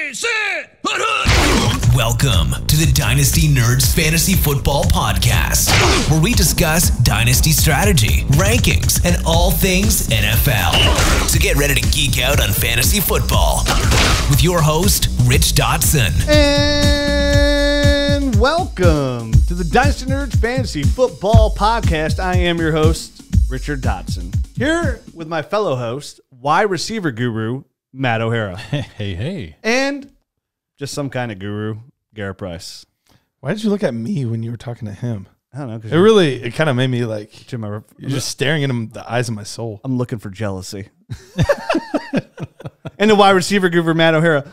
Ready, set, hut. Welcome to the Dynasty Nerds Fantasy Football Podcast, where we discuss Dynasty strategy, rankings, and all things NFL. So get ready to geek out on fantasy football with your host, Rich Dotson. And welcome to the Dynasty Nerds Fantasy Football Podcast. I am your host, Richard Dotson, here with my fellow host, wide receiver guru, Matt O'Hara. Hey. And just some kind of guru, Garrett Price. Why did you look at me when you were talking to him? I don't know. It kind of made me like, you're just staring at him, the eyes of my soul. I'm looking for jealousy. And the wide receiver guru, Matt O'Hara.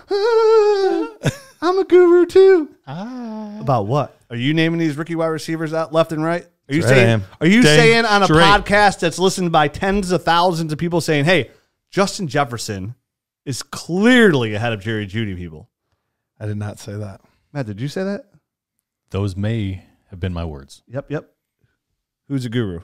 I'm a guru too. About what? Are you naming these rookie wide receivers out left and right? Are you saying on a podcast that's listened by tens of thousands of people saying, hey, Justin Jefferson is clearly ahead of Jerry Jeudy people? I did not say that. Matt, did you say that? Those may have been my words. Yep. Who's a guru?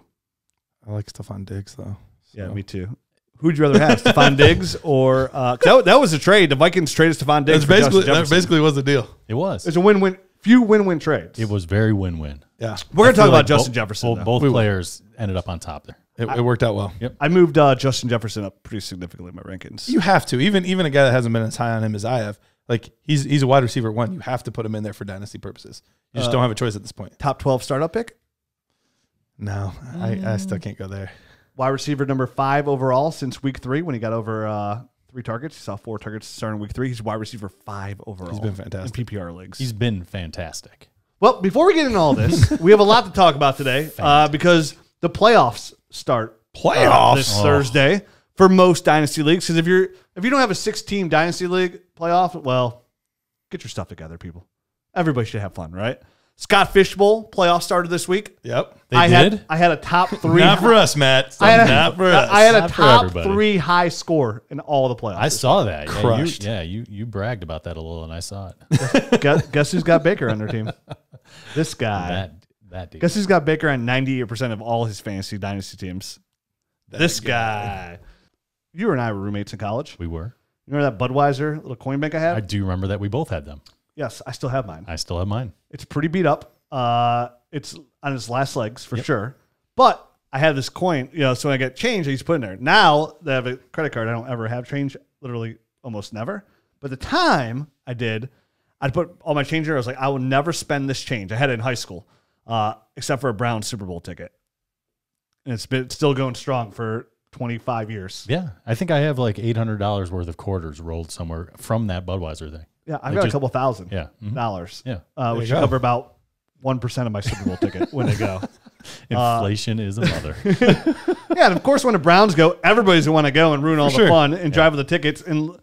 I like Stephon Diggs, though. So. Yeah, me too. Who'd you rather have, Stephon Diggs or that was a trade? The Vikings traded Stephon Diggs. That basically was the deal. It was. It's a win-win. Few win-win trades. It was very win-win. Yeah, we're gonna talk about Justin Jefferson. Both players ended up on top there. It worked out well. Yep. I moved Justin Jefferson up pretty significantly in my rankings. You have to, even a guy that hasn't been as high on him as I have. Like he's a wide receiver one. You have to put him in there for dynasty purposes. You just don't have a choice at this point. Top 12 startup pick? No, I still can't go there. Wide receiver number 5 overall since week 3 when he got over 3 targets. He saw 4 targets starting week 3. He's wide receiver 5 overall. He's been fantastic in PPR leagues. He's been fantastic. Well, before we get into all this, we have a lot to talk about today because the playoffs start this Thursday for most dynasty leagues. Because if you don't have a 6-team dynasty league playoff, well, get your stuff together, people. Everybody should have fun, right? Scott Fishbowl playoff started this week. Yep, I had a top 3. Not for us, Matt. Not for us. I had a top 3 high score in all the playoffs. I saw that. Crushed. You bragged about that a little, and I saw it. Guess who's got Baker on their team? This guy. That dude. Guess who's got Baker on 98% of all his fantasy dynasty teams? This guy. You and I were roommates in college. We were. You remember that Budweiser little coin bank I had? I do remember that we both had them. Yes, I still have mine. I still have mine. It's pretty beat up. It's on its last legs for sure. But I had this coin, so when I get change, I used to put in there. Now that I have a credit card, I don't ever have change, literally almost never. But at the time I did, I'd put all my change there. I was like, I will never spend this change. I had it in high school, except for a Browns Super Bowl ticket. And it's still going strong for 25 years. Yeah. I think I have like $800 worth of quarters rolled somewhere from that Budweiser thing. Yeah, I've got a couple $1,000. Yeah. Dollars. Yeah. Which should cover about 1% of my Super Bowl ticket when they go. Inflation is a mother. Yeah, and of course when the Browns go, everybody's going to want to go and ruin all the fun and drive with the tickets. And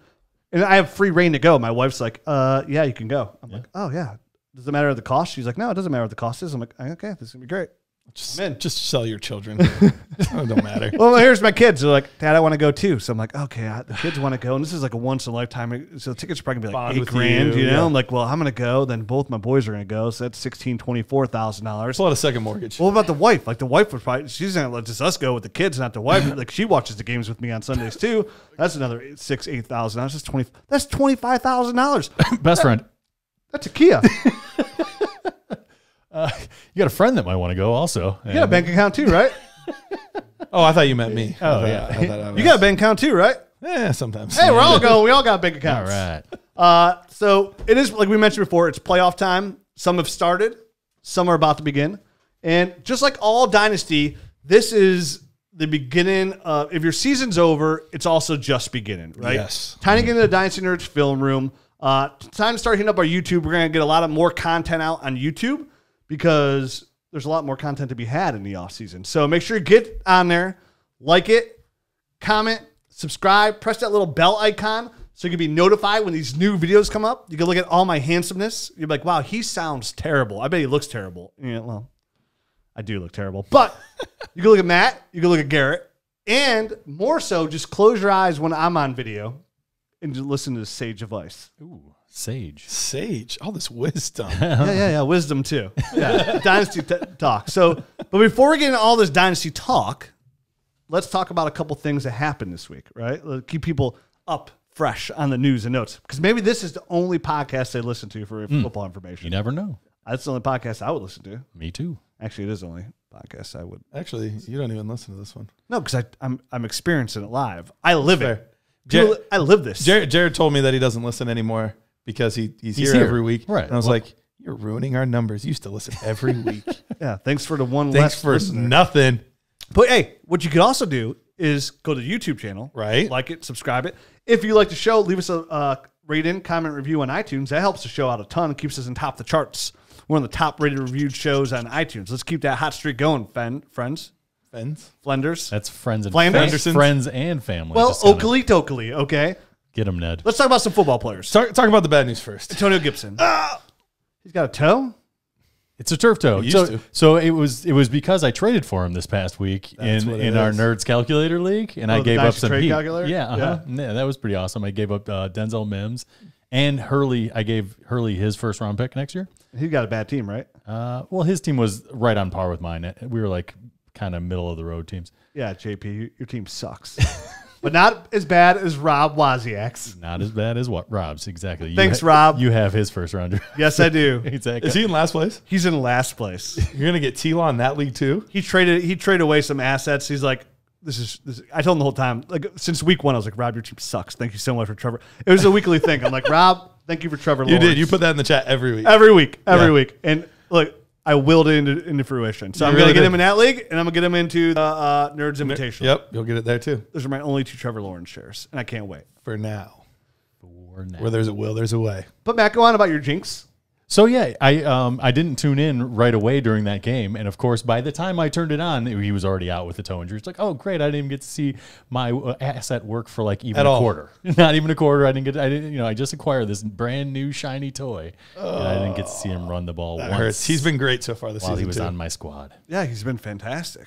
I have free reign to go. My wife's like, yeah, you can go. I'm like, oh, yeah. Does it matter the cost? She's like, no, it doesn't matter what the cost is. I'm like, okay, this is going to be great. Just sell your children. It don't matter. Well, here's my kids. They're like, Dad, I want to go too. So I'm like, okay, the kids want to go. And this is like a once in a lifetime. So the tickets are probably going to be like $8,000, you know? Yeah. I'm like, well, I'm going to go. Then both my boys are going to go. So that's $16,000, $24,000. It's a lot of second mortgage. What about the wife? Like the wife would probably, she's going to let just us go with the kids, not the wife. Like she watches the games with me on Sundays too. That's another $6,000, $8,000. That's $25,000. Best friend. That's a Kia. You got a friend that might want to go also. You got a bank account too, right? Oh, I thought you meant me. Oh, yeah. You got a bank account too, right? Yeah, sometimes. Hey, we all got bank accounts. All right. So it is, like we mentioned before, it's playoff time. Some have started. Some are about to begin. And just like all Dynasty, this is the beginning of, if your season's over, it's also just beginning, right? Yes. Time to get into the Dynasty Nerds film room. Time to start hitting up our YouTube. We're going to get a lot of more content out on YouTube, because there's a lot more content to be had in the offseason. So make sure you get on there, like it, comment, subscribe, press that little bell icon so you can be notified when these new videos come up. You can look at all my handsomeness. You'll be like, wow, he sounds terrible. I bet he looks terrible. Yeah, well, I do look terrible. But you can look at Matt, you can look at Garrett, and more so, just close your eyes when I'm on video and just listen to the sage advice. Ooh. Sage. All this wisdom. Yeah. Wisdom too. Yeah. Dynasty talk. So, but before we get into all this Dynasty talk, let's talk about a couple things that happened this week, right? Let's keep people up fresh on the news and notes. Because maybe this is the only podcast they listen to for football information. You never know. That's the only podcast I would listen to. Me too. Actually, it is the only podcast I would. Actually, you don't even listen to this one. No, because I'm experiencing it live. I live it. Jared, I live this. Jared told me that he doesn't listen anymore because he's here every week. Right. And I was like, you're ruining our numbers. You used to listen every week. Yeah, thanks for the one Thanks less for listener. nothing. But hey, what you could also do is go to the YouTube channel. Right. Like it, subscribe it. If you like the show, leave us a rating, comment, review on iTunes. That helps the show out a ton. It keeps us in top of the charts. We're one of the top rated reviewed shows on iTunes. Let's keep that hot streak going, friends. Flenders. That's friends and Flanders? friends and family. Well, Just kinda Oakley Tokley, okay? get them, Ned. Let's talk about some football players. Talk about the bad news first. Antonio Gibson. He's got a toe? It's a turf toe. He used to. So it was because I traded for him this past week in our Nerds Calculator League, and I the gave up Dynasty some trade heat. calculator? Yeah, that was pretty awesome. I gave up Denzel Mims and Hurley. I gave Hurley his first round pick next year. He got a bad team, right? Well, his team was right on par with mine. We were like kind of middle of the road teams. Yeah, JP, your team sucks. But not as bad as Rob Wozniak's. Not as bad as what Rob's, exactly. Thanks, Rob. You have his first rounder. Yes, I do. Exactly. Is he in last place? He's in last place. You're going to get Tila in that league too? He traded away some assets. He's like, this is. I told him the whole time, like since week one, I was like, Rob, your team sucks. Thank you so much for Trevor. It was a weekly thing. I'm like, Rob, thank you for Trevor You Lawrence. did. You put that in the chat every week. every week. And look, I willed it into fruition. So I'm going to get him in that league, and I'm going to get him into the Nerds Invitational. Yep, you'll get it there too. Those are my only 2 Trevor Lawrence shares, and I can't wait. For now. Where there's a will, there's a way. But Matt, go on about your jinx. So yeah, I didn't tune in right away during that game, and of course, by the time I turned it on, he was already out with the toe injury. It's like, oh great, I didn't even get to see my asset work for like even a quarter, not even a quarter. I didn't, I just acquired this brand new shiny toy, and I didn't get to see him run the ball That once. hurts. He's been great so far this while season he was too. on my squad. Yeah, he's been fantastic.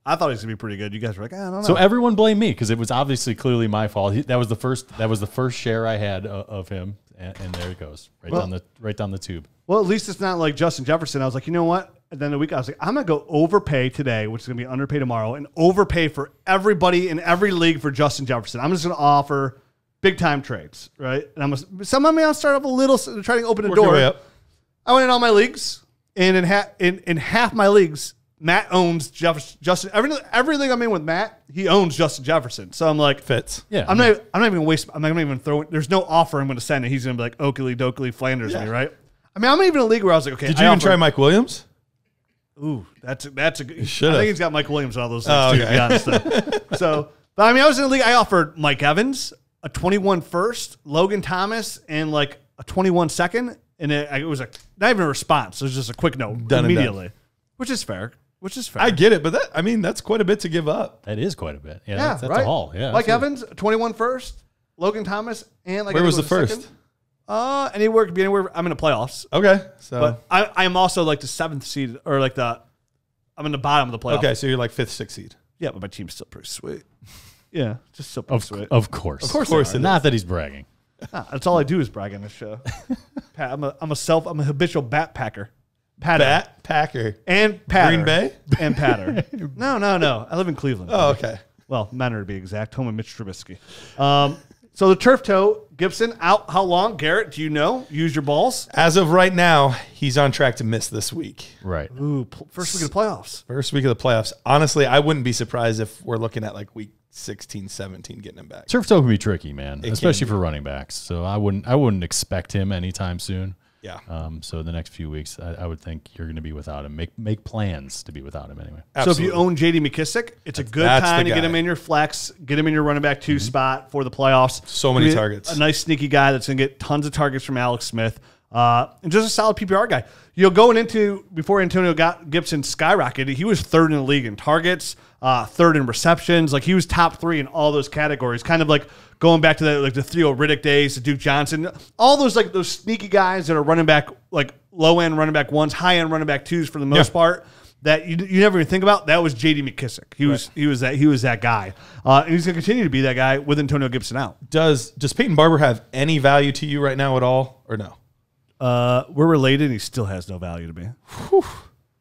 I thought he was gonna be pretty good. You guys were like, I don't know. So everyone blamed me because it was obviously clearly my fault. That was the first share I had of him, and there it goes right down the tube. Well, at least it's not like Justin Jefferson. I was like, you know what? At the end of the week, I was like, I'm going to go overpay today, which is going to be underpay tomorrow, and overpay for everybody in every league for Justin Jefferson. I'm just going to offer big-time trades, right? And some of me, I'll start off a little, trying to open the door. I went in all my leagues, and in half my leagues, Matt owns Justin. Every league I'm in with Matt, he owns Justin Jefferson. So I'm like, fits. Yeah, I'm not even going to waste. I'm not even throw. There's no offer I'm going to send, and he's going to be like Oakley Dokley Flanders me, right? I mean, I'm even in a league where I was like, okay. Did you even try Mike Williams? Ooh, that's a good. I Should've. think he's got Mike Williams and all those things too, to be honest. So, but I mean, I was in a league. I offered Mike Evans a 21 first, Logan Thomas, and like a 21 second, and it was not even a response. It was just a quick note Done immediately, which is fair. I get it, but that's quite a bit to give up. That is quite a bit. Yeah, that's right? a haul. Yeah, Mike Evans, 21 first, Logan Thomas, and like where was the first? Anywhere could be anywhere. I'm in the playoffs. Okay, so But I am also like the 7th seed, or like I'm in the bottom of the playoffs. okay, so you're like 5th, 6th seed. Yeah, but my team's still pretty sweet. Yeah, just still pretty sweet. Of course. it Not that he's bragging. That's all I do is brag on this show. I'm a habitual bat packer. Patter. Packer. And patter. Green Bay? And patter. No. I live in Cleveland. Oh, okay. Well, Manor to be exact. Home of Mitch Trubisky. So the turf toe, Gibson, out how long? Garrett, do you know? Use your balls. As of right now, he's on track to miss this week. Right. Ooh, first week of the playoffs. First week of the playoffs. Honestly, I wouldn't be surprised if we're looking at like week 16, 17 getting him back. Turf toe can be tricky, man, It especially can be. for running backs. So I wouldn't expect him anytime soon. Yeah. So the next few weeks, I would think you're going to be without him. Make plans to be without him anyway. Absolutely. So if you own J.D. McKissick, it's a good That's time the to get guy. him in your flex, get him in your running back 2 spot for the playoffs. So many Maybe targets. A nice sneaky guy that's going to get tons of targets from Alex Smith. And just a solid PPR guy. Going into, before Antonio Gibson skyrocketed, he was 3rd in the league in targets, 3rd in receptions. Like he was top 3 in all those categories. Kind of like going back to the Theo Riddick days, the Duke Johnson, all those like those sneaky guys that are running back, like low end running back 1s, high end running back 2s for the most part. That you never even think about. That was J.D. McKissick. He was that guy, and he's going to continue to be that guy with Antonio Gibson out. Does Peyton Barber have any value to you right now at all, or no? We're related, and he still has no value to me. Whew,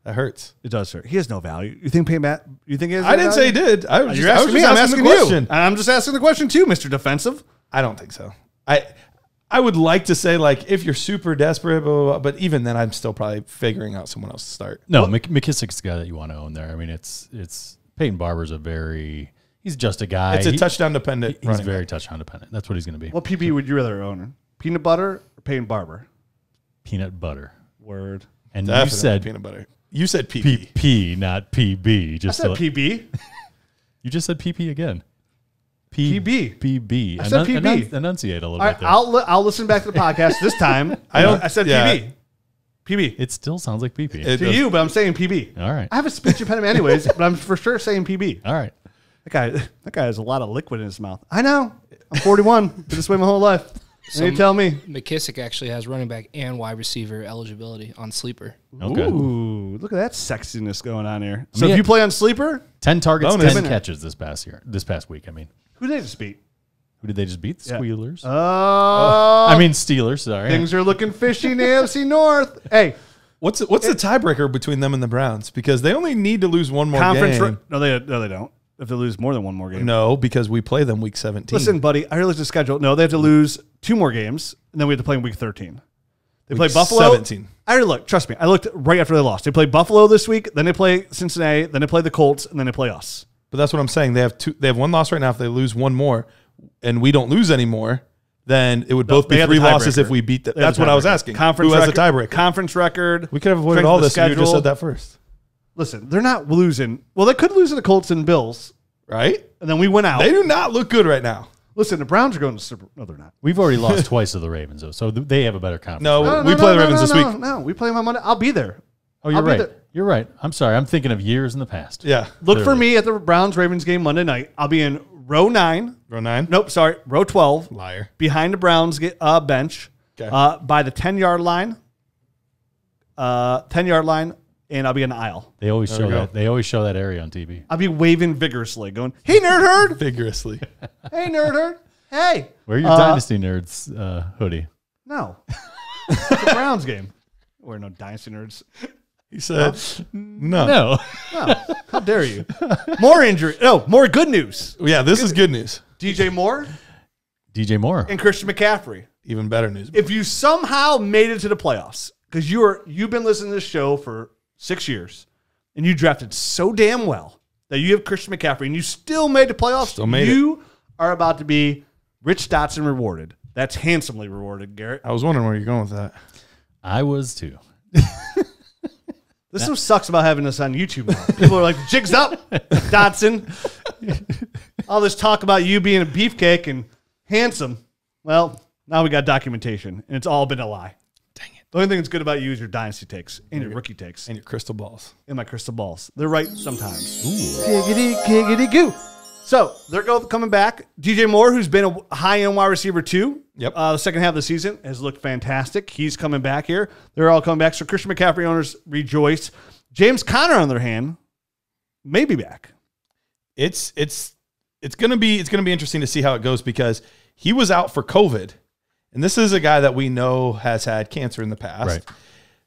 that hurts. It does hurt. He has no value. You think Peyton you think he has? I didn't say he did. I was You're just, asking me. I I'm was just asking the you. question. And I'm just asking the question too, Mr. Defensive. I don't think so. I would like to say, like, if you're super desperate, blah, blah, blah, but even then, I'm still probably figuring out someone else to start. No, McKissick's the guy that you want to own there. I mean, it's Peyton Barber's he's just a guy. It's a touchdown dependent. He's very touchdown dependent. That's what he's going to be. What PB would you rather own? Peanut butter or Peyton Barber? Peanut butter. Word. And Definitely you said peanut butter. You said PP. PP, not PB. I said PB. You just said PP again. PB. PB. I said PB. Enunciate a little All bit right, there. I'll listen back to the podcast this time. I said PB. PB. It still sounds like PP. To you, but I'm saying PB. All right. I have a speech impediment anyways, but I'm for sure saying PB. All right. That guy has a lot of liquid in his mouth. I know. I'm 41. Been this way my whole life. And you tell me. McKissick actually has running back and wide receiver eligibility on Sleeper. Okay. Ooh, look at that sexiness going on here. So if you play on Sleeper, 10 targets, bonus. 10 catches this past week. I mean, who did they just beat? who did they just beat? The Squealers. I mean Steelers. Sorry. things are looking fishy in the AFC North. Hey, What's the tiebreaker between them and the Browns? Because they only need to lose one more game. No, they don't. If they lose more than one more game. No, because we play them week 17. Listen, buddy, I realized the schedule. No, they have to lose 2 more games, and then we have to play in week 13. They play Buffalo. 17. I already looked. Trust me. I looked right after they lost. They play Buffalo this week, then they play Cincinnati, then they play the Colts, and then they play us. But that's what I'm saying. They have one loss right now. If they lose one more, and we don't lose anymore, then it would both be 3 losses if we beat them. That's what I was asking. Who has the tiebreaker? Conference record. We could have avoided all this if you just said that first. Listen, they're not losing. Well, they could lose to the Colts and Bills, right? And then we went out. They do not look good right now. Listen, the Browns are going to Super. No, they're not. We've already lost twice to the Ravens, though, so they have a better conference. No, we play the Ravens this week. No, we play them on Monday. I'll be there. Oh, you're right. You're right. I'm sorry. I'm thinking of years in the past. Yeah. Look for me at the Browns-Ravens game Monday night. I'll be in row 9. Row 9? Nope, sorry. Row 12. Liar. Behind the Browns bench. Okay. By the 10-yard line. 10-yard line, and I'll be in the aisle. They always show that. They always show that area on TV. I'll be waving vigorously, going, "Hey, Nerd Herd!" Vigorously. Hey, Nerd Herd! Hey. Wear your Dynasty Nerds hoodie. No. It's a Browns game. We're no Dynasty Nerds. He said, no. No. How dare you? More injury. Oh, more good news. Yeah, this is good news. DJ Moore DJ Moore. and Christian McCaffrey. Even better news. If you somehow made it to the playoffs, because you've been listening to this show for 6 years, and you drafted so damn well that you have Christian McCaffrey, and you still made the playoffs, you are about to be Rich Dotson rewarded. That's handsomely rewarded, Garrett. I was wondering where you're going with that. I was too. This is what sucks about having us on YouTube now. People are like, "Jig's up, Dotson." All this talk about you being a beefcake and handsome. Well, now we got documentation, and it's all been a lie. Dang it. The only thing that's good about you is your dynasty takes and your rookie takes. And your crystal balls. And my crystal balls. They're right sometimes. Ooh. Giggity goo. So they're coming back. DJ Moore, who's been a high-end wide receiver too. Yep. The second half of the season has looked fantastic. He's coming back here. They're all coming back. So Christian McCaffrey owners rejoice. James Conner, on the other hand, may be back. It's gonna be interesting to see how it goes because he was out for COVID, and this is a guy that we know has had cancer in the past. Right.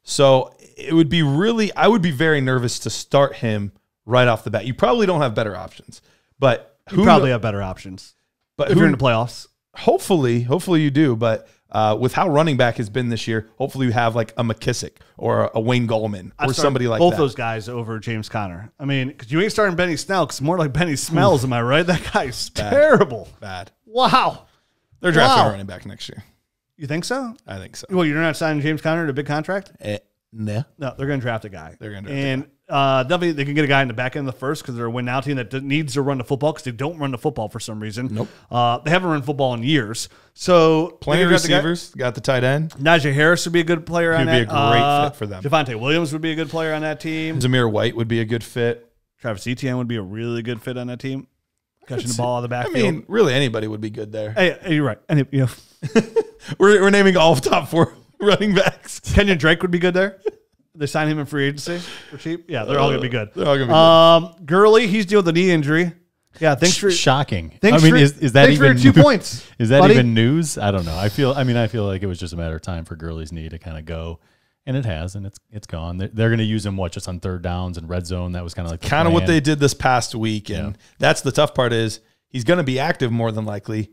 So it would be I would be very nervous to start him right off the bat. You probably don't have better options, but You probably have better options. But if you're in the playoffs. Hopefully you do. But with how running back has been this year, hopefully you have like a McKissick or a Wayne Gallman or somebody like both that. Both those guys over James Conner. I mean, because you ain't starting Benny Snell, because more like Benny Smells, am I right? That guy's terrible. Bad. Wow. They're drafting a running back next year. You think so? I think so. Well, you're not signing James Conner to a big contract? No. No, they're going to draft a guy. They're going to draft a guy. Definitely they can get a guy in the back end of the first because they're a win now team that needs to run the football because they don't run the football for some reason. Nope. They haven't run football in years. So plenty of receivers. Got the tight end. Najee Harris would be a good player on that. He'd be a great fit for them. Javonte Williams would be a good player on that team. Zamir White would be a good fit. Travis Etienne would be a really good fit on that team. Catching the ball out of the backfield. I mean, really anybody would be good there. Hey, you're right. We're naming all top 4 running backs. Kenyon Drake would be good there. They sign him in free agency for cheap. Yeah, they're all going to be good. They're all going to be good. Gurley, he's dealing with a knee injury. Yeah, thanks for shocking. Is that even 2 points? Is that even news? I don't know. I feel like it was just a matter of time for Gurley's knee to kind of go, and it has, and it's gone. They're going to use him just on third downs and red zone. That was kind of like what they did this past week, and that's the tough part is he's going to be active more than likely,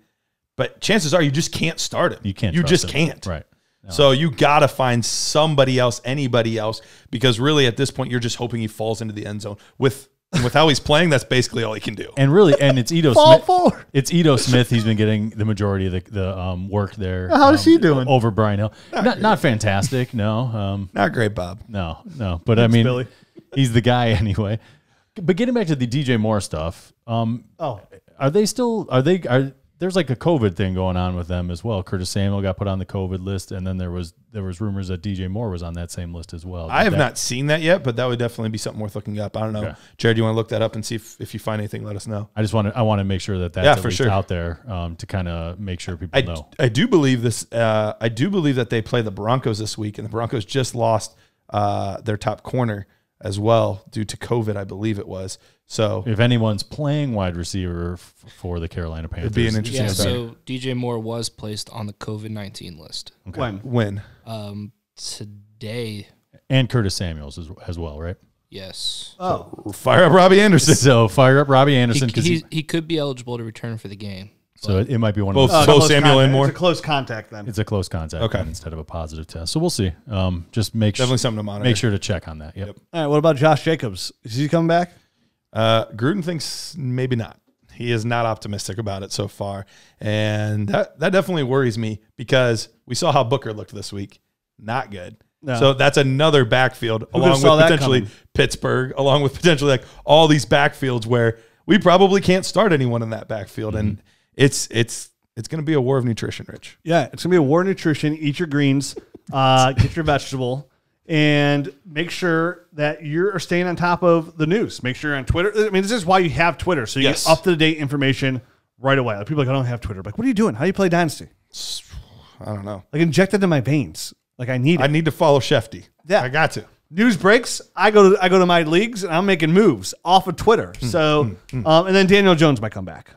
But chances are you just can't start him. You can't. You just him. can't. Right. No. So you got to find somebody else, anybody else, because really at this point you're just hoping he falls into the end zone. With how he's playing, that's basically all he can do. And really, and it's Ito Smith. It's Ito Smith. He's been getting the majority of the work there. How's he doing over Brian Hill? Not fantastic. No. Not great, Bob. No. But I mean, Billy. He's the guy anyway. But getting back to the DJ Moore stuff. Are they still? There's like a COVID thing going on with them as well. Curtis Samuel got put on the COVID list, and then there was rumors that DJ Moore was on that same list as well. I have not seen that yet, but that would definitely be something worth looking up. I don't know. Okay. Jared, do you want to look that up and see if you find anything? Let us know. I want to make sure that's at least out there to kind of make sure people know. I do believe this. I do believe that they play the Broncos this week, and the Broncos just lost their top corner as well due to COVID, I believe it was. So if anyone's playing wide receiver for the Carolina Panthers, it'd be an interesting. Yeah, so DJ Moore was placed on the COVID-19 list. Okay. When? Today. And Curtis Samuels as well, right? Yes. So fire up Robbie Anderson. So fire up Robbie Anderson because he could be eligible to return for the game. So it might be one of both Samuel and Moore. It's a close contact then. It's a close contact instead of a positive test. So we'll see. Just definitely something to monitor. Make sure to check on that. Yep. All right. What about Josh Jacobs? Is he coming back? Gruden thinks maybe not. He is not optimistic about it so far, and that definitely worries me because we saw how Booker looked this week. Not good. No. So that's another backfield along with potentially Pittsburgh, along with potentially like all these backfields where we probably can't start anyone in that backfield, and it's going to be a war of nutrition, Rich. Yeah, it's going to be a war of nutrition. Eat your greens, get your vegetable, and make sure that you're staying on top of the news. Make sure you're on Twitter. I mean, this is why you have Twitter, so you get up-to-date information right away. Like, people are like, I don't have Twitter. Like, what are you doing? How do you play Dynasty? I don't know. Like, inject it in my veins. Like, I need it. I need to follow Shefty. Yeah. I got to. News breaks. I go to my leagues, and I'm making moves off of Twitter. So, and then Daniel Jones might come back.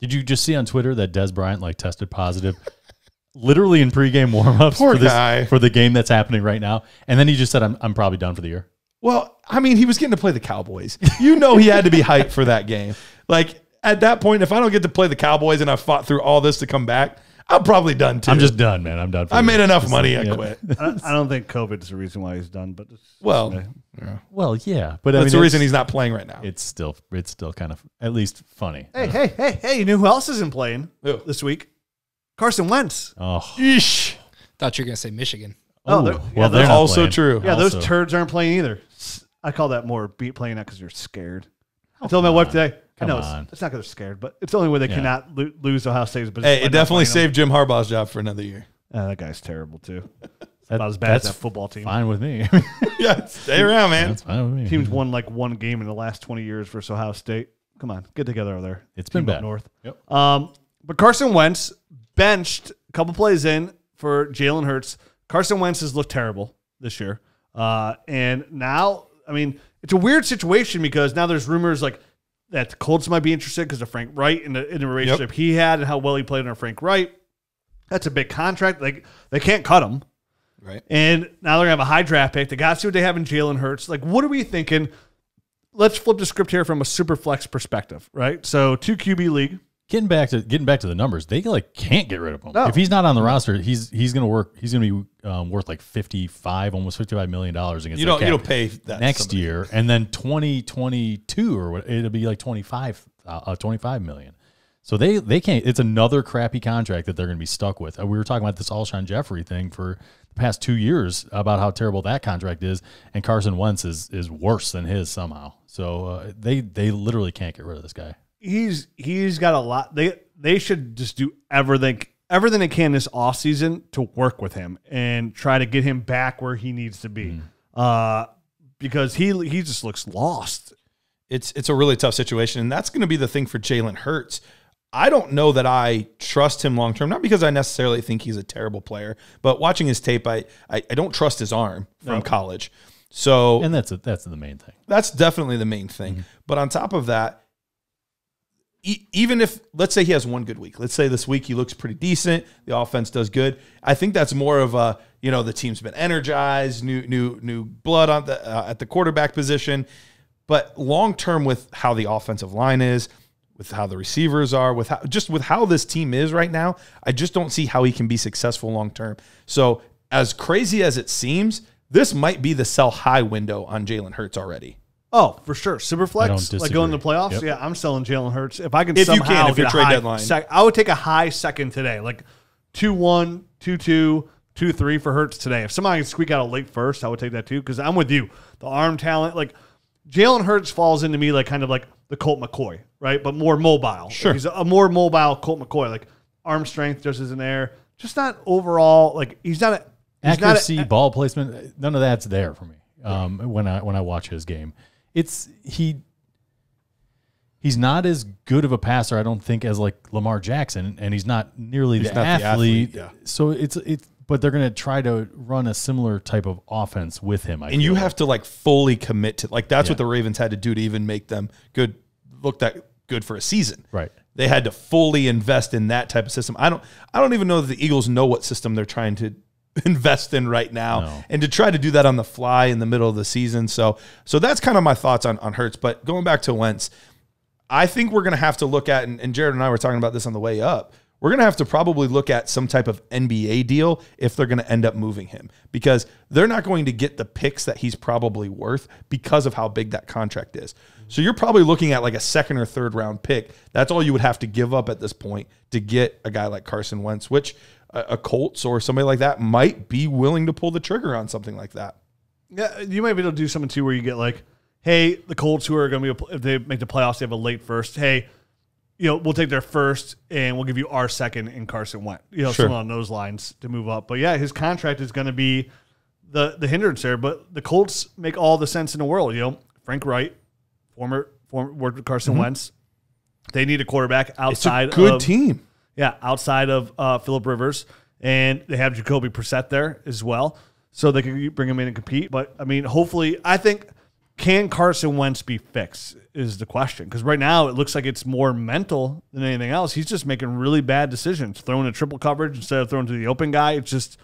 Did you just see on Twitter that Des Bryant tested positive? Literally in pregame warmups for the game that's happening right now. And then he just said, I'm probably done for the year. Well, I mean, he was getting to play the Cowboys. You know he had to be hyped for that game. Like, at that point, if I don't get to play the Cowboys and I fought through all this to come back, I'm probably done too. I'm just done, man. I'm done. I made enough money. I quit. I don't think COVID is the reason why he's done. But yeah. But that's the reason he's not playing right now. It's still kind of at least funny. Hey! You know who else isn't playing this week? Carson Wentz. Oh, yeesh. Thought you were gonna say Michigan. They're also true. Yeah, those turds aren't playing either. I call that more playing out because you're scared. I told my wife today. I know it's not because they're scared, but it's the only way they cannot lose Ohio State's position. Hey, it definitely saved Jim Harbaugh's job for another year. That guy's terrible too. About as bad as that football team. Fine with me. Yeah, stay around, man. That's fine with me. Team's won like one game in the last 20 years versus Ohio State. Come on, get together over there. It's been bad. North. Yep. But Carson Wentz benched a couple plays in for Jalen Hurts. Carson Wentz has looked terrible this year. And now, I mean, it's a weird situation because now there's rumors like that the Colts might be interested because of Frank Wright and the relationship he had and how well he played under Frank Wright. That's a big contract. They can't cut him. Right. And now they're going to have a high draft pick. They got to see what they have in Jalen Hurts. Like, what are we thinking? Let's flip the script here from a super flex perspective, right? So 2 QB league. Getting back to the numbers, they can't get rid of him. No. If he's not on the roster, he's going to work. He's going to be worth like almost $55 million against you don't pay that next year, and then 2022 or what it'll be like 25 million. So they can't. It's another crappy contract that they're going to be stuck with. We were talking about this Alshon Jeffrey thing for the past 2 years about how terrible that contract is, and Carson Wentz is worse than his somehow. So they literally can't get rid of this guy. He's got a lot. They should just do everything they can this offseason to work with him and try to get him back where he needs to be. Because he just looks lost. It's a really tough situation, and that's going to be the thing for Jalen Hurts. I don't know that I trust him long term, not because I necessarily think he's a terrible player, but watching his tape, I don't trust his arm from college. So, and that's the main thing. That's definitely the main thing. But on top of that, even if, let's say he has one good week, let's say this week he looks pretty decent, the offense does good. I think that's more of a, the team's been energized, new blood on at the quarterback position. But long term, with how the offensive line is, with how the receivers are, with how this team is right now, I just don't see how he can be successful long term. So as crazy as it seems, this might be the sell high window on Jalen Hurts already. Oh, for sure. Superflex, like going to the playoffs. Yep. Yeah, I'm selling Jalen Hurts. If I can if somehow if get your a trade high deadline. I would take a high second today, like 2-1, 2-2, 2-3 for Hurts today. If somebody can squeak out a late first, I would take that too, because I'm with you. The arm talent, like Jalen Hurts falls into me like kind of like the Colt McCoy, right? But more mobile. Sure. Like he's a more mobile Colt McCoy. Like arm strength just isn't there. Just not overall, like he's not a accuracy, ball placement, none of that's there for me. When I watch his game, he's not as good of a passer, I don't think, as like Lamar Jackson, and he's not nearly the athlete. Yeah. So it's but they're going to try to run a similar type of offense with him. And you have to like fully commit to, like, that's what the Ravens had to do to even make them look that good for a season. Right. They had to fully invest in that type of system. I don't even know that the Eagles know what system they're trying to invest in right now, and to try to do that on the fly in the middle of the season. So that's kind of my thoughts on Hurts. But going back to Wentz, I think we're going to have to look at, and Jared and I were talking about this on the way up, we're going to have to probably look at some type of NBA deal if they're going to end up moving him, because they're not going to get the picks that he's probably worth because of how big that contract is. So you're probably looking at like a second or third round pick. That's all you would have to give up at this point to get a guy like Carson Wentz, which a Colts or somebody like that might be willing to pull the trigger on something like that. Yeah, you might be able to do something too where you get like, hey, the Colts who are going to be, if they make the playoffs, they have a late first. Hey, we'll take their first and we'll give you our second in Carson Wentz. Something on those lines to move up. But yeah, his contract is going to be the hindrance there. But the Colts make all the sense in the world. Frank Wright, former worked with Carson Wentz. They need a quarterback outside. It's a good team. Yeah, outside of Phillip Rivers, and they have Jacoby Brissett there as well, so they can bring him in and compete. But I mean, hopefully, I think, can Carson Wentz be fixed is the question, because right now it looks like it's more mental than anything else. He's just making really bad decisions, throwing a triple coverage instead of throwing to the open guy. It's just,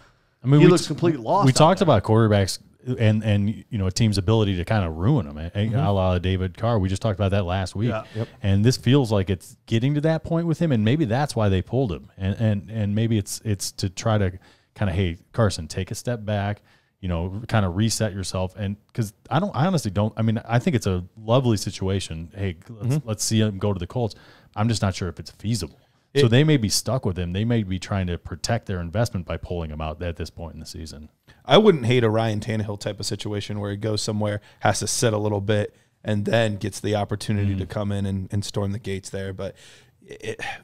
he looks completely lost. We talked about quarterbacks and a team's ability to kind of ruin them, a la David Carr. We just talked about that last week. Yeah. Yep. And this feels like it's getting to that point with him, and maybe that's why they pulled him. And maybe it's to try to kind of, hey, Carson, take a step back, kind of reset yourself. And because I honestly don't. I mean, I think it's a lovely situation. Hey, let's see him go to the Colts. I'm just not sure if it's feasible. So they may be stuck with him. They may be trying to protect their investment by pulling him out at this point in the season. I wouldn't hate a Ryan Tannehill type of situation where he goes somewhere, has to sit a little bit, and then gets the opportunity to come in and storm the gates there. But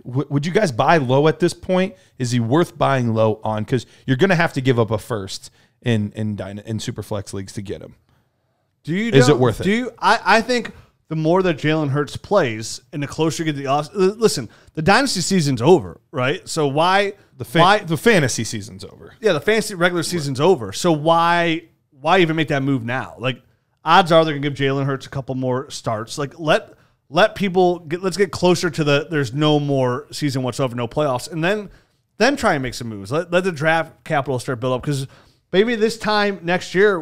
would you guys buy low at this point? Is he worth buying low on? Because you're going to have to give up a first in Superflex leagues to get him. Is it worth it? I think the more that Jalen Hurts plays and the closer you get to the off, listen, the dynasty season's over, right? So why the fantasy season's over? Yeah, the fantasy regular season's over. So why even make that move now? Like, odds are they're gonna give Jalen Hurts a couple more starts. Like, let people let's get closer to there's no more season whatsoever, no playoffs, and then try and make some moves. Let the draft capital start build up, because maybe this time next year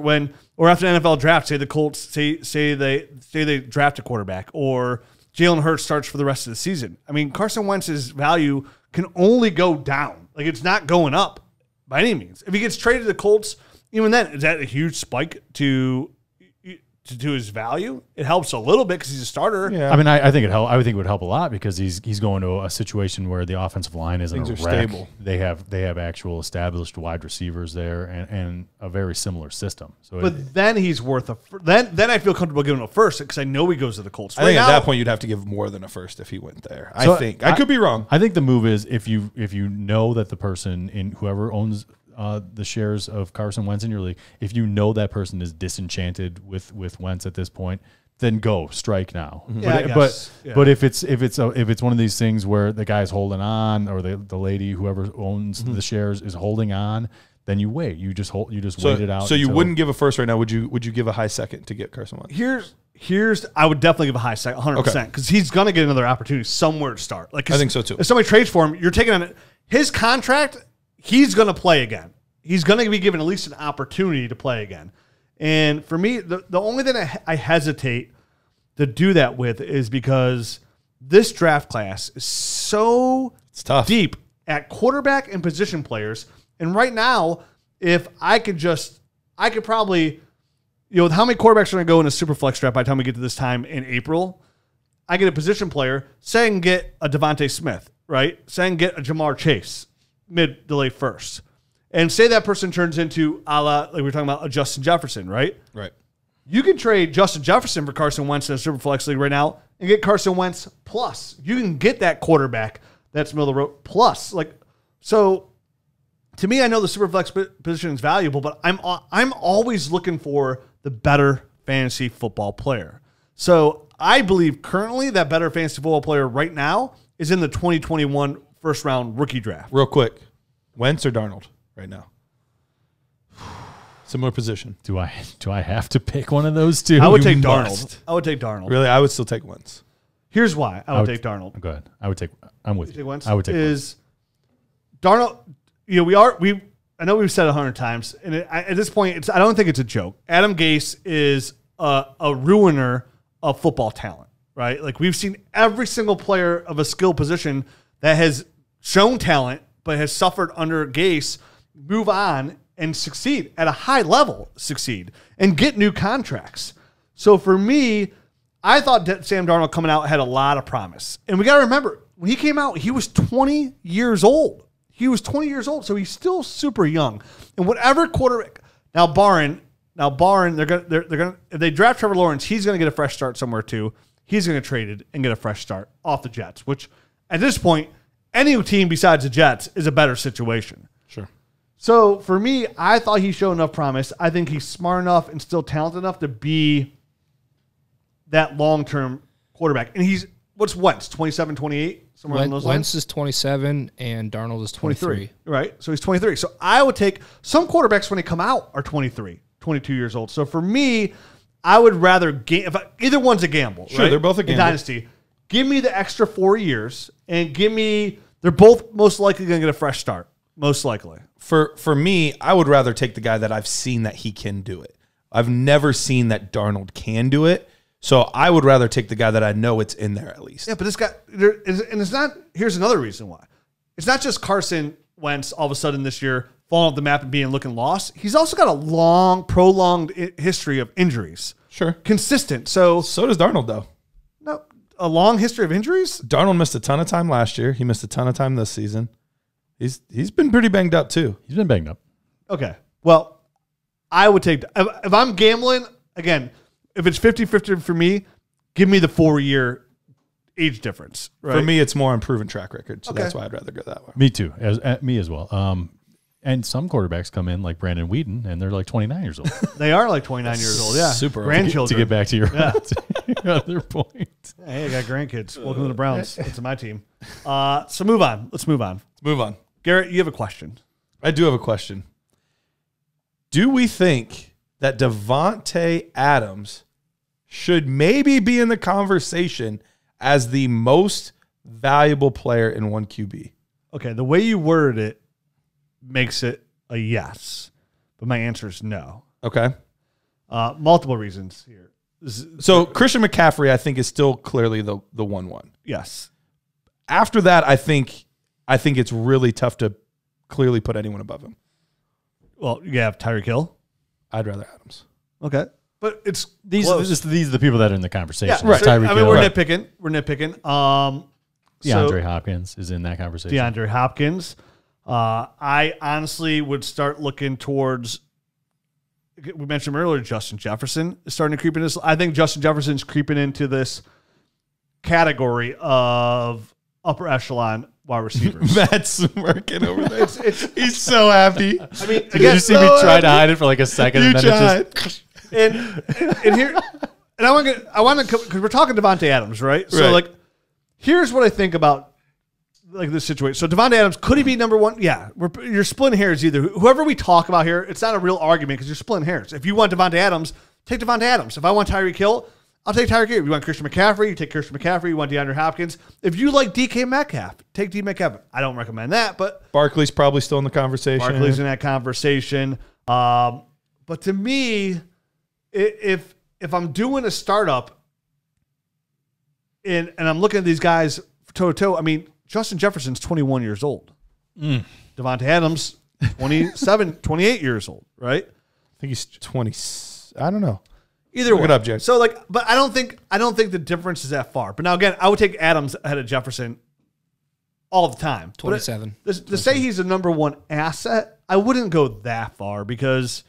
or after the NFL draft, say the Colts say they draft a quarterback, or Jalen Hurts starts for the rest of the season. I mean, Carson Wentz's value can only go down. Like, it's not going up by any means. If he gets traded to the Colts, even then, is that a huge spike to his value? It helps a little bit because he's a starter. Yeah. I mean, I think I would think it would help a lot, because he's going to a situation where the offensive line isn't Things a are wreck. stable. They have actual established wide receivers there and a very similar system. So, but then he's worth then I feel comfortable giving him a first, because I know he goes to the Colts. I think at that point you'd have to give more than a first if he went there. So I could be wrong. I think the move is if you know that the person in whoever owns the shares of Carson Wentz in your league, if you know that person is disenchanted with Wentz at this point, then go strike now. Yeah, but if it's one of these things where the guy's holding on, or the lady, whoever owns the shares, is holding on, then you wait. You just wait it out. So you wouldn't give a first right now. Would you give a high second to get Carson Wentz? Here's I would definitely give a high second, 100%, because he's gonna get another opportunity somewhere to start. Like, I think so too. If somebody trades for him, you're taking on his contract. He's going to play again. He's going to be given at least an opportunity to play again. And for me, the only thing I hesitate to do that with is because this draft class is so It's tough. deep at quarterback and position players. And right now, if I could probably, with how many quarterbacks are going to go in a super flex draft by the time we get to this time in April, I get a position player, say I can get a Devontae Smith, right? Say I can get a Jamar Chase mid to late first. And say that person turns into like we were talking about, a Justin Jefferson, right? Right. You can trade Justin Jefferson for Carson Wentz in a super flex league right now and get Carson Wentz plus. You can get that quarterback that's middle of the road plus. So to me, I know the super flex position is valuable, but I'm always looking for the better fantasy football player. So I believe currently that better fantasy football player right now is in the 2021 first round rookie draft. Real quick, Wentz or Darnold right now? Similar position. Do I have to pick one of those two? I would take must. Darnold. I would take Darnold. Really, I would still take Wentz. Here's why I would take Darnold. Go ahead. I'm with you. Take Wentz? I would take Wentz. Darnold, I know we've said it 100 times, and at this point, I don't think it's a joke. Adam Gase is a ruiner of football talent, right? Like, we've seen every single player of a skill position that has shown talent but has suffered under Gase move on and succeed at a high level, and get new contracts. So for me, I thought that Sam Darnold coming out had a lot of promise. And we got to remember, when he came out, he was 20 years old. So he's still super young. And whatever quarterback, now barring they're gonna if they draft Trevor Lawrence, he's gonna get a fresh start somewhere too. He's gonna get traded and get a fresh start off the Jets, which at this point, any team besides the Jets is a better situation. Sure. So for me, I thought he showed enough promise. I think he's smart enough and still talented enough to be that long-term quarterback. And what's Wentz, 27, 28? Somewhere along those lines? Wentz is 27 and Darnold is 23. Right. So he's 23. So I would take some quarterbacks when they come out are 23, 22 years old. So for me, I would rather either one's a gamble. Sure, right? they're both a gamble. In Dynasty. Give me the extra 4 years and they're both most likely going to get a fresh start. Most likely. For me, I would rather take the guy that I've seen that he can do it. I've never seen that Darnold can do it. So I would rather take the guy that I know it's in there at least. Yeah, but this guy, and it's not, here's another reason why. It's not just Carson Wentz all of a sudden this year falling off the map and looking lost. He's also got a prolonged history of injuries. Sure. Consistent. So does Darnold, though. No, a long history of injuries? Darnold missed a ton of time last year. He missed a ton of time this season. He's been pretty banged up, too. He's been banged up. Okay. Well, I would take, if I'm gambling, again, if it's 50-50 for me, give me the 4-year age difference. Right? For me, it's more unproven track record, so Okay. that's why I'd rather go that way. Me too. Me as well. And some quarterbacks come in like Brandon Whedon, and they're like 29 years old. They are like 29 years old, yeah. Super old. Grandchildren. To get back to your other point. Hey, I got grandkids. Welcome to the Browns. It's my team. So move on. Let's move on. Garrett, you have a question. I do have a question. Do we think that Davante Adams should maybe be in the conversation as the most valuable player in one QB? Okay, the way you worded it makes it a yes, but my answer is no. Okay. Multiple reasons here. So Christian McCaffrey, I think, is still clearly the 1-1. Yes. After that, I think it's really tough to clearly put anyone above him. Well, you have Tyreek Hill. I'd rather Adams. Okay. But it's These are the people that are in the conversation. Yeah, right. Tyreek Hill. We're nitpicking. DeAndre Hopkins is in that conversation. DeAndre Hopkins. I honestly would start looking towards, we mentioned earlier, Justin Jefferson is starting to creep in this. I think Justin Jefferson's creeping into this category of upper echelon wide receivers. Matt's smirking over there. He's so happy. I mean, Did you see me try to hide it for like a second? You and then tried. It just and here, and I want to, because we're talking Davante Adams, right? So Right. like, here's what I think about like this situation. So Davante Adams, could he be number one? Yeah, you're splitting hairs either. Whoever we talk about here, it's not a real argument because you're splitting hairs. If you want Davante Adams, take Davante Adams. If I want Tyreek Hill, I'll take Tyreek Hill. If you want Christian McCaffrey, you take Christian McCaffrey. You want DeAndre Hopkins. If you like DK Metcalf, take D Metcalf. I don't recommend that, but Barkley's probably still in the conversation. Barkley's in that conversation. But to me, if I'm doing a startup, and I'm looking at these guys toe to toe. I mean, Justin Jefferson's 21 years old. Davante Adams, 28 years old, right? I think he's 20. I don't know. Either way. Look it up, Jack. So but I don't think the difference is that far. But now again, I would take Adams ahead of Jefferson all the time. 27. To say he's a number one asset, I wouldn't go that far because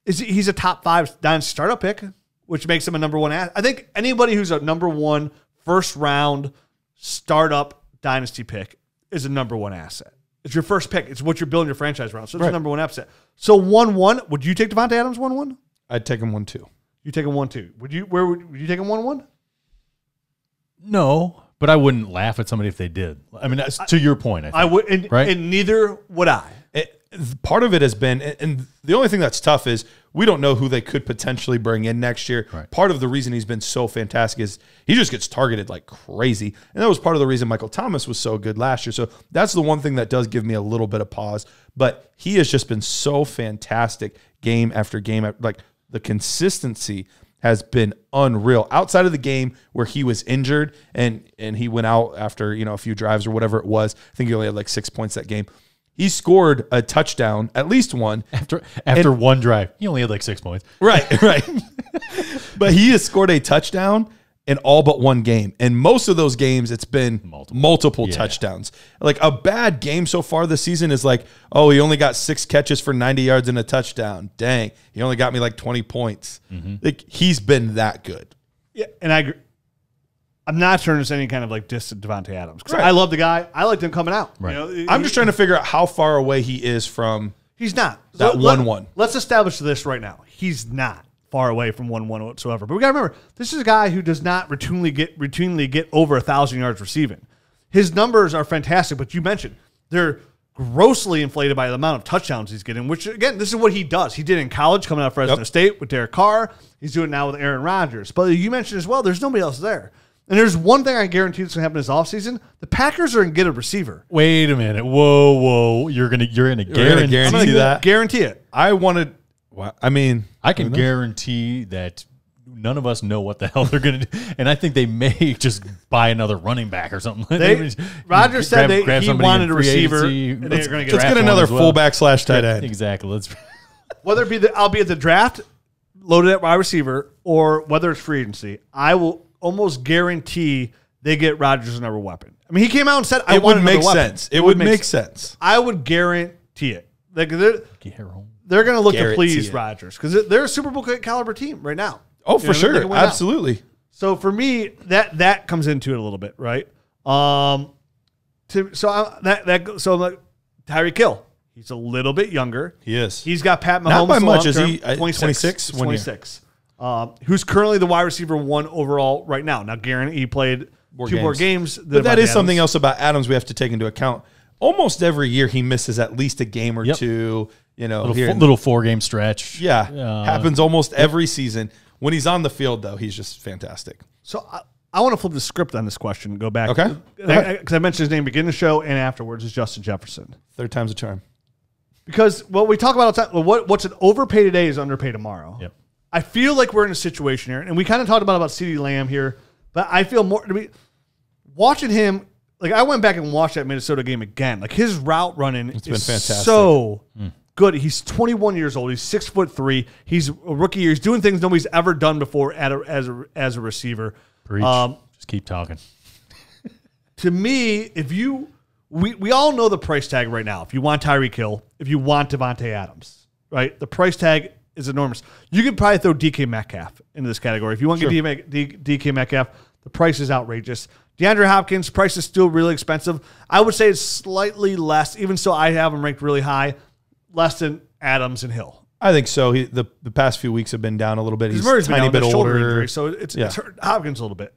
he's a top 5 Dynasty startup pick, which makes him a number one asset. I think anybody who's a number 1 first round startup Dynasty pick is a number 1 asset. It's your first pick. It's what you're building your franchise around. So it's a number 1 asset. So 1-1, would you take Davante Adams 1-1? I'd take him 1-2. You take him 1-2. Would you take him 1-1? No, but I wouldn't laugh at somebody if they did. I mean, that's to your point. I think, I would, right? And neither would I. Part of it has been, and the only thing that's tough is we don't know who they could potentially bring in next year. Right. Part of the reason he's been so fantastic is he just gets targeted like crazy. And that was part of the reason Michael Thomas was so good last year. So that's the one thing that does give me a little bit of pause. But he has just been so fantastic game after game. Like the consistency has been unreal. Outside of the game where he was injured and he went out after, a few drives or whatever it was. I think he only had like 6 points that game. He scored a touchdown, at least one. After one drive. He only had like 6 points. Right. But he has scored a touchdown in all but one game. And most of those games, it's been multiple touchdowns. Like a bad game so far this season is like, oh, he only got 6 catches for 90 yards and a touchdown. Dang, he only got me like 20 points. Like he's been that good. Yeah, and I agree. I'm not turning this any kind of like diss to Davante Adams because Right. I love the guy. I liked him coming out. Right. I'm just trying to figure out how far away he is from He's not. that 1-1. Let's establish this right now. He's not far away from 1-1 whatsoever. But we got to remember, this is a guy who does not routinely get over 1,000 yards receiving. His numbers are fantastic, but you mentioned they're grossly inflated by the amount of touchdowns he's getting, which, again, this is what he does. He did in college coming out of Fresno State with Derek Carr. He's doing it now with Aaron Rodgers. But you mentioned as well, there's nobody else there. And there's one thing I guarantee that's going to happen this offseason. The Packers are going to get a receiver. Wait a minute. Whoa. You're gonna guarantee that? Guarantee it. I wanted. Well, I mean, I can guarantee that none of us know what the hell they're going to do. And I think they may just buy another running back or something. Rodgers said he wanted a receiver. And let's get another fullback / tight end. Exactly. Whether it be I'll be at the draft, loaded at wide receiver, or whether it's free agency, I will almost guarantee they get Rodgers another weapon. I mean, he came out and said, "I want another weapon." Sense. It would make sense. I would guarantee it. Like they're going to look to please Rodgers because they're a Super Bowl caliber team right now. Oh, for sure, absolutely. So for me, that comes into it a little bit, right? So Tyreek Hill, he's a little bit younger. He is. He's got Pat Mahomes. Not by much. Is he 26? 26. Who's currently the wide receiver 1 overall right now. Now, Garen, he played 2 more games. But that is something else about Adams we have to take into account. Almost every year he misses at least a game or two. Little 4-game stretch. Yeah, happens almost every season. When he's on the field, though, he's just fantastic. So I want to flip the script on this question and go back. Okay. Because I mentioned his name beginning of the show and afterwards is Justin Jefferson. Third time's a charm. Because what we talk about all the time, what's an overpay today is underpay tomorrow. Yep. I feel like we're in a situation here, and we kind of talked about CeeDee Lamb here, but I feel more to be watching him. Like I went back and watched that Minnesota game again. Like his route running been fantastic. So good. He's 21 years old. He's 6'3". He's a rookie year. He's doing things nobody's ever done before as a receiver. Preach. Just keep talking. To me, we all know the price tag right now. If you want Tyreek Hill, if you want Davante Adams, right? The price tag is enormous. You could probably throw DK Metcalf into this category. If you want to get DK Metcalf, the price is outrageous. DeAndre Hopkins, price is still really expensive. I would say it's slightly less, even so I have him ranked really high, less than Adams and Hill. I think so. The past few weeks have been down a little bit. He's a tiny bit older. Injury, so it's hurt Hopkins a little bit.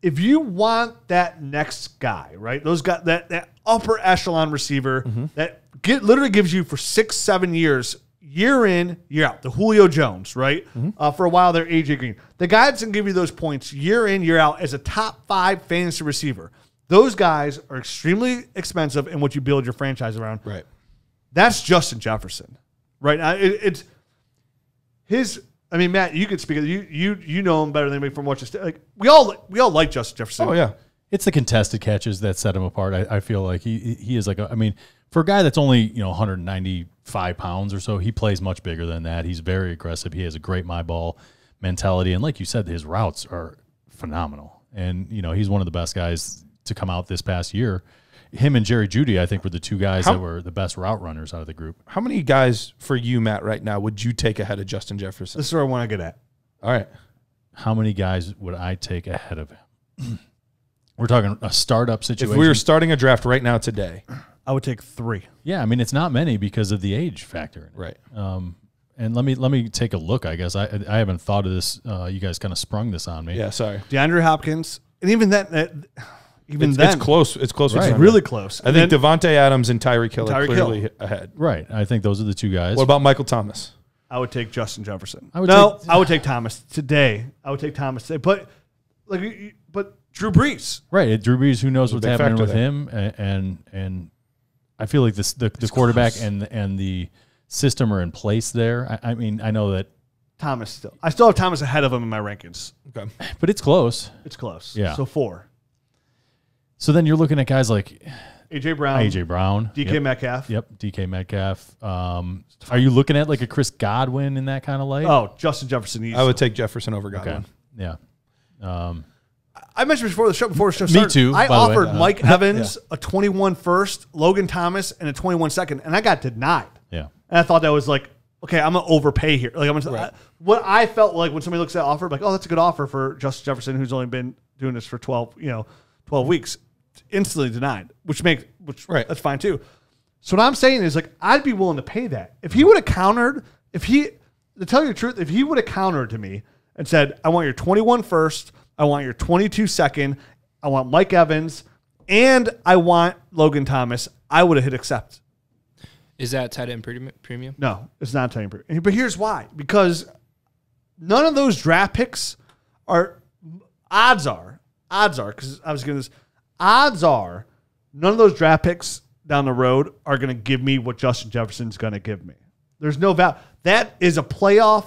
If you want that next guy, right? Those guys, that upper echelon receiver that literally gives you for 6-7 years, year in, year out, the Julio Jones, right? For a while there, AJ Green. The guy that's going to give you those points year in, year out as a top 5 fantasy receiver. Those guys are extremely expensive in what you build your franchise around. Right. That's Justin Jefferson. Right now, it's his I mean, Matt, you could speak. You know him better than me from watching. Like we all like Justin Jefferson. Oh yeah, it's the contested catches that set him apart. I feel like he is like I mean, for a guy that's only 195 pounds or so, he plays much bigger than that. He's very aggressive. He has a great my ball mentality, and like you said, his routes are phenomenal. And he's one of the best guys to come out this past year. Him and Jerry Jeudy, I think, were the two guys that were the best route runners out of the group. How many guys for you, Matt, right now would you take ahead of Justin Jefferson? This is where I want to get at. All right. How many guys would I take ahead of him? We're talking a startup situation. If we were starting a draft right now today, I would take 3. Yeah, I mean, it's not many because of the age factor. Right. And let me take a look. I guess I haven't thought of this. You guys kind of sprung this on me. Yeah, sorry. DeAndre Hopkins, and even then, it's close. It's close. Right. It's really close. I think Davante Adams and Tyreek Hill are clearly ahead. Right. I think those are the two guys. What about Michael Thomas? I would take Justin Jefferson. I would take Thomas today. I would take Thomas today. But Drew Brees. Right. Drew Brees, who knows what's happening with there. him, and I feel like the quarterback and the system are in place there. I mean, I know that Thomas I still have Thomas ahead of him in my rankings. Okay. But it's close. It's close. Yeah. So 4. So then you're looking at guys like AJ Brown, DK Metcalf. Yep, DK Metcalf. Are you looking at like a Chris Godwin in that kind of light? Oh, Justin Jefferson. I would take Jefferson over Godwin. Okay. Yeah. I mentioned before the show started. Me too. I by the way. offered Mike Evans a 21 first, Logan Thomas, and a 21 second, and I got denied. Yeah. And I thought that was like, okay, I'm gonna overpay here. Like what I felt like when somebody looks at that offer, like, oh, that's a good offer for Justin Jefferson, who's only been doing this for 12 weeks. Instantly denied, which that's fine too. So what I'm saying is, like, I'd be willing to pay that. If he would have countered, to tell you the truth, if he would have countered to me and said, I want your 21 first, I want your 22 second, I want Mike Evans, and I want Logan Thomas, I would have hit accept. Is that tight end premium? No, it's not tight end premium. But here's why. Because none of those draft picks odds are, because I was going to odds are none of those draft picks down the road are going to give me what Justin Jefferson's going to give me. There's no value. That is a playoff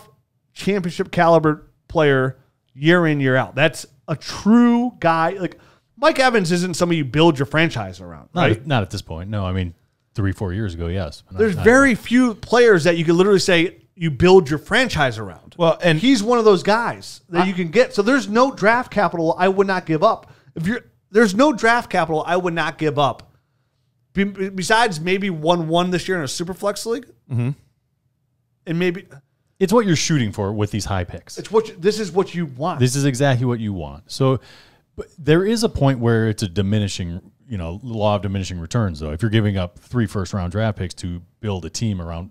championship caliber player year in, year out. That's a true guy. Like Mike Evans isn't somebody you build your franchise around, right? Not at this point. No, I mean 3-4 years ago, yes. There's very few players that you could literally say you build your franchise around. Well, and he's one of those guys that you can get. So there's no draft capital I would not give up. There's no draft capital I would not give up. Besides maybe 1-1 this year in a super flex league. Mm-hmm. And maybe it's what you're shooting for with these high picks. This is what you want. This is exactly what you want. So but there is a point where it's a diminishing, law of diminishing returns, though. If you're giving up 3 first-round draft picks to build a team around,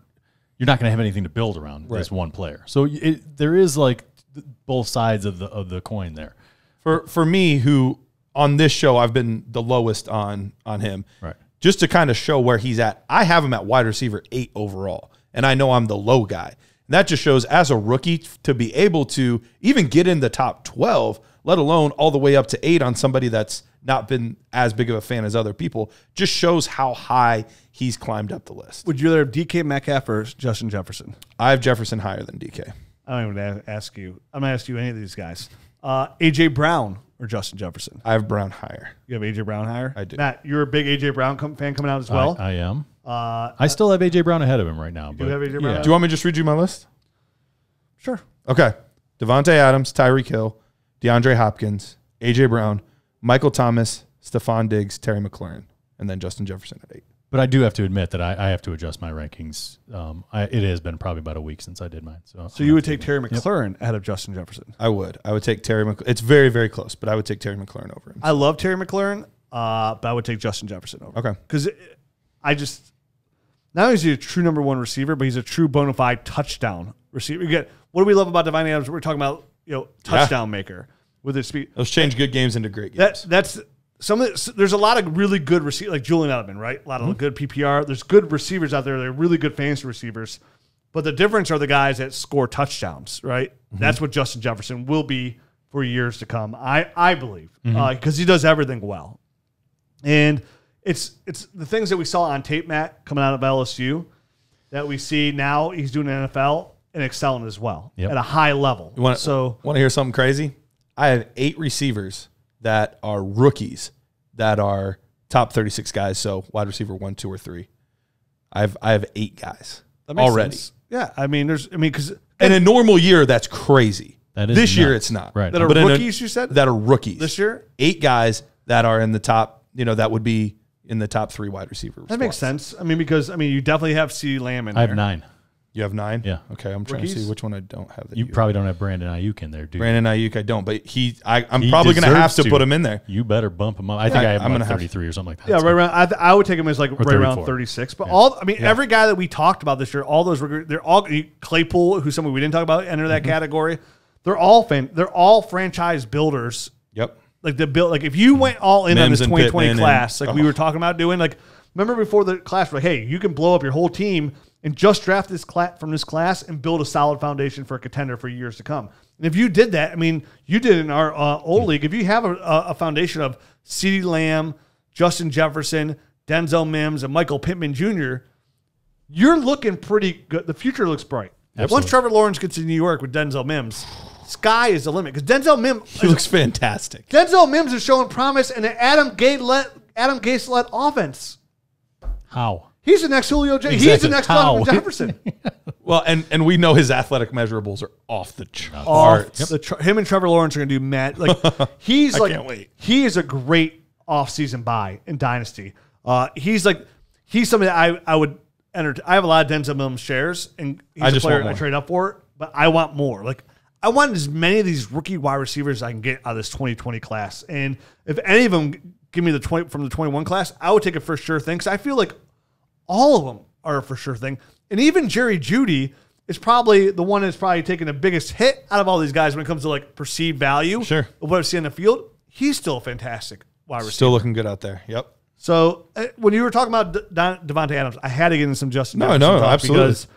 you're not going to have anything to build around this one player. So there is like both sides of the coin there. For me, who on this show I've been the lowest on him, right? Just to kind of show where he's at. I have him at wide receiver 8 overall, and I know I'm the low guy. And that just shows as a rookie to be able to even get in the top 12, let alone all the way up to 8 on somebody that's not been as big of a fan as other people, just shows how high he's climbed up the list. Would you rather have DK Metcalf or Justin Jefferson? I have Jefferson higher than DK. I don't even ask you. I'm going to ask you any of these guys. AJ Brown or Justin Jefferson? I have Brown higher. You have AJ Brown higher? I do. Matt, you're a big AJ Brown fan coming out as well? I am. I still have AJ Brown ahead of him right now. Do you have AJ Brown? Do you want me to just read you my list? Sure. Okay. Davante Adams, Tyreek Hill, DeAndre Hopkins, AJ Brown, Michael Thomas, Stephon Diggs, Terry McLaurin, and then Justin Jefferson at 8. But I do have to admit that I have to adjust my rankings. It has been probably about a week since I did mine. So you would take Terry McLaurin ahead of Justin Jefferson? I would. I would take Terry McLaurin. It's very, very close, but I would take Terry McLaurin over him. I love Terry McLaurin, but I would take Justin Jefferson over. Okay. Because not only is he a true number 1 receiver, but he's a true bona fide touchdown receiver. What do we love about Davante Adams? We're talking about touchdown maker with his speed. Those change good games into great games. There's a lot of really good receivers, like Julian Edelman, right? A lot of good PPR. There's good receivers out there. They're really good fantasy receivers. But the difference are the guys that score touchdowns, right? Mm-hmm. That's what Justin Jefferson will be for years to come, I believe, because he does everything well. And it's the things that we saw on tape, Matt, coming out of LSU, that we see now he's doing in the NFL. and excelling as well Yep. at a high level. Want So to hear something crazy? I have 8 receivers that are rookies that are top 36 guys. So wide receiver 1, 2, or 3. I have 8 guys that makes already. sense. Yeah, because In a normal year, that's crazy. That is this year, nuts. it's not. Right. that are But in rookies, you said? That are rookies. This year? 8 guys that are in the top, that would be in the top 3 wide receivers. That makes sense. Because you definitely have CeeDee Lamb in there. I have 9. You have 9? Yeah. Okay, I'm trying to Rookies? see which one I don't have. That You probably don't have Brandon Ayuk in there, dude. Brandon Ayuk, I don't, but I'm He probably going to have deserves to put him in there. You better bump him up. I think I have I'm him gonna like have 33 or something like that. Yeah, right around. I would take him as like right around 34. 36. But every guy that we talked about this year, all those they're all Claypool, who's somebody we didn't talk about, enter that category. They're all franchise builders. Yep. Like the build, like if you went all in on Mims this and 2020 Pittman class, and- like we were talking about doing, like remember before the class, like hey, you can blow up your whole team and just draft this from this class and build a solid foundation for a contender for years to come. And if you did that, you did it in our old league. If you have a foundation of CeeDee Lamb, Justin Jefferson, Denzel Mims, and Michael Pittman Jr., you're looking pretty good. The future looks bright. Absolutely. Once Trevor Lawrence gets to New York with Denzel Mims, sky is the limit. Because Denzel Mims, He looks fantastic. Denzel Mims is showing promise in an Adam Gase-led offense. How? He's the next Julio Jones. He's Exactly. the next How? Justin Jefferson. Well, and we know his athletic measurables are off the Off charts. him and Trevor Lawrence are going to do mad. Like he's I like can't wait. he is a great offseason buy in Dynasty. He's somebody that I would enter. I have a lot of Denzel Mims shares, and he's I a just player want more. I trade up for. But I want more. Like I want as many of these rookie wide receivers as I can get out of this 2020 class. And if any of them give me the 20 from the 21 class, I would take it for sure thing. Because I feel like all of them are a for sure thing. And even Jerry Jeudy is probably the one that's probably taking the biggest hit out of all these guys when it comes to like perceived value Sure. of what I see on the field. He's still a fantastic wide receiver. Still looking good out there. Yep. So when you were talking about Davante Adams, I had to get in some Justin No, Jefferson no, talk absolutely. because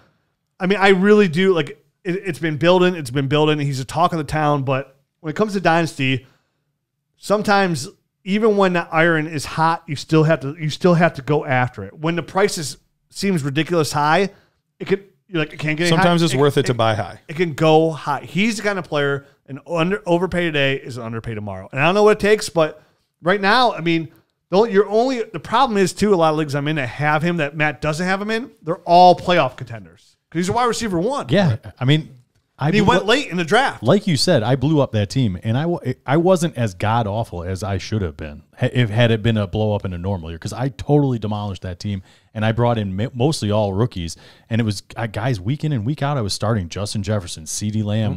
I really do like it's been building. It's been building. He's a talk of the town. But when it comes to Dynasty, sometimes even when the iron is hot, you still have to go after it. When the price seems ridiculous high, it can't get Sometimes high. it's worth it to buy high. It can go high. He's the kind of player, an overpay today is an underpay tomorrow. And I don't know what it takes, but right now, the problem is too, a lot of leagues I'm in that have him that Matt doesn't have him in, they're all playoff contenders. Because he's a wide receiver 1. Yeah. And he went late in the draft. Like you said, I blew up that team, and I wasn't as god awful as I should have been had it been a blow up in a normal year, because I totally demolished that team, and I brought in mostly all rookies, and it was guys week in and week out. I was starting Justin Jefferson, CeeDee Lamb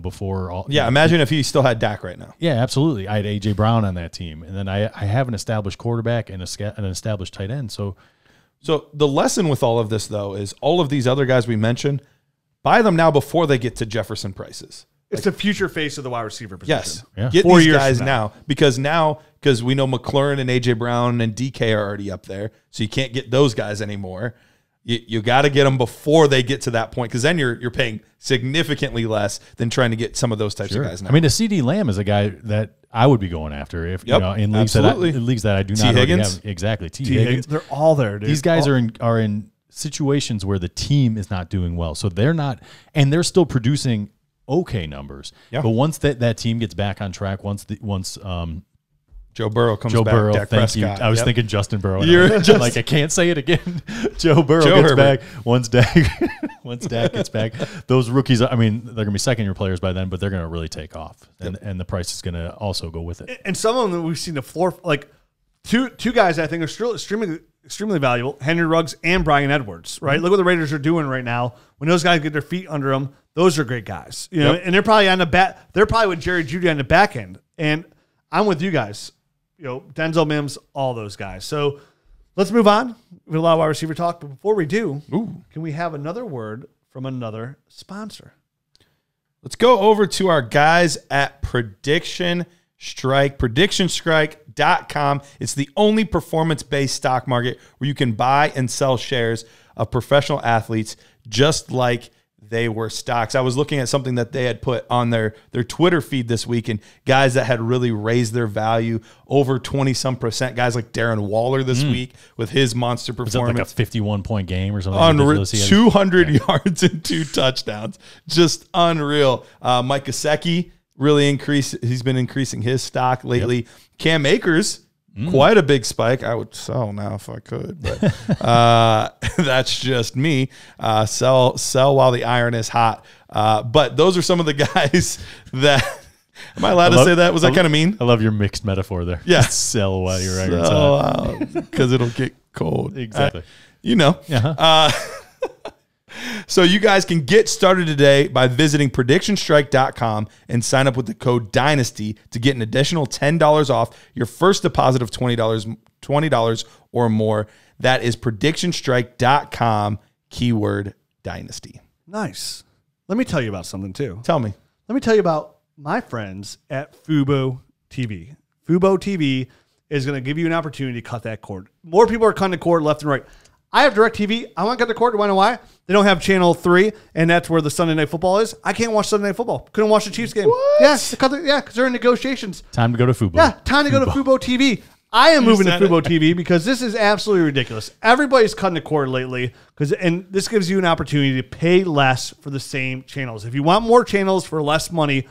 before all. Yeah, imagine if he still had Dak right now. Yeah, absolutely. I had AJ Brown on that team, and then I have an established quarterback and an established tight end. So the lesson with all of this, though, is all of these other guys we mentioned, buy them now before they get to Jefferson prices. It's the future face of the wide receiver position. Yes. Yeah. Get 4 these years guys from now because we know McLaurin and AJ Brown and DK are already up there, so you can't get those guys anymore. You got to get them before they get to that point, because then you're paying significantly less than trying to get some of those types of guys now. a CD Lamb is a guy that I would be going after in leagues that I do not already have. Exactly. T. Higgins. They're all there, dude. These guys are in situations where the team is not doing well, so they're not, and they're still producing okay numbers. Yeah. But once that team gets back on track, once Joe Burrow comes Joe back. Burrow, Dak thank you. Prescott. I was Yep. thinking Justin Burrow. You're just- like I can't say it again. Joe Burrow gets Herbert. back. Once Dak gets back, those rookies. They're gonna be second-year players by then, but they're gonna really take off, and the price is gonna also go with it. And some of them we've seen the floor, like two guys I think are still extremely valuable, Henry Ruggs and Bryan Edwards, right? Look what the Raiders are doing right now. When those guys get their feet under them, those are great guys. And they're probably on the back. They're probably with Jerry Jeudy on the back end. And I'm with you guys. Denzel Mims, all those guys. So let's move on. We have a lot of wide receiver talk, but before we do, can we have another word from another sponsor? Let's go over to our guys at Prediction Strike, predictionstrike.com. It's the only performance-based stock market where you can buy and sell shares of professional athletes just like they were stocks. I was looking at something that they had put on their Twitter feed this week, and guys that had really raised their value over 20-some%. Guys like Darren Waller this week with his monster performance. Was it like a 51-point game or something? Unreal. 200 yards and 2 touchdowns. Just unreal. Mike Gesicki really increased. He's been increasing his stock lately. Yep. Cam Akers, quite a big spike. I would sell now if I could, but that's just me. Sell while the iron is hot. But those are some of the guys that. Am I allowed to say that? Was that kind of mean? I love your mixed metaphor there. Yeah. Sell while your iron's hot. Because it'll get cold. Exactly. You know. Uh-huh. So you guys can get started today by visiting PredictionStrike.com and sign up with the code DYNASTY to get an additional $10 off your first deposit of $20 or more. That is PredictionStrike.com, keyword DYNASTY. Nice. Let me tell you about something, too. Tell me. Let me tell you about my friends at Fubo TV. Fubo TV is going to give you an opportunity to cut that cord. More people are cutting the cord left and right. I have DirecTV. I want to cut the cord. Do I know why? They don't have Channel 3, and that's where the Sunday Night Football is. I can't watch Sunday Night Football. Couldn't watch the Chiefs game. What? Yeah, because they're in negotiations. Time to go to Fubo. Yeah, time to go to Fubo TV. I am moving to Fubo TV because this is absolutely ridiculous. Everybody's cutting the cord lately, and this gives you an opportunity to pay less for the same channels. If you want more channels for less money,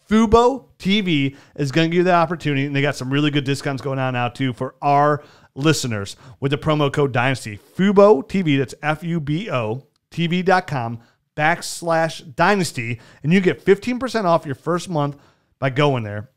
Fubo TV is going to give you that opportunity, and they got some really good discounts going on now, too, for our listeners with the promo code DYNASTY. Fubo TV, that's FUBO, TV.com/Dynasty, and you get 15% off your first month by going there.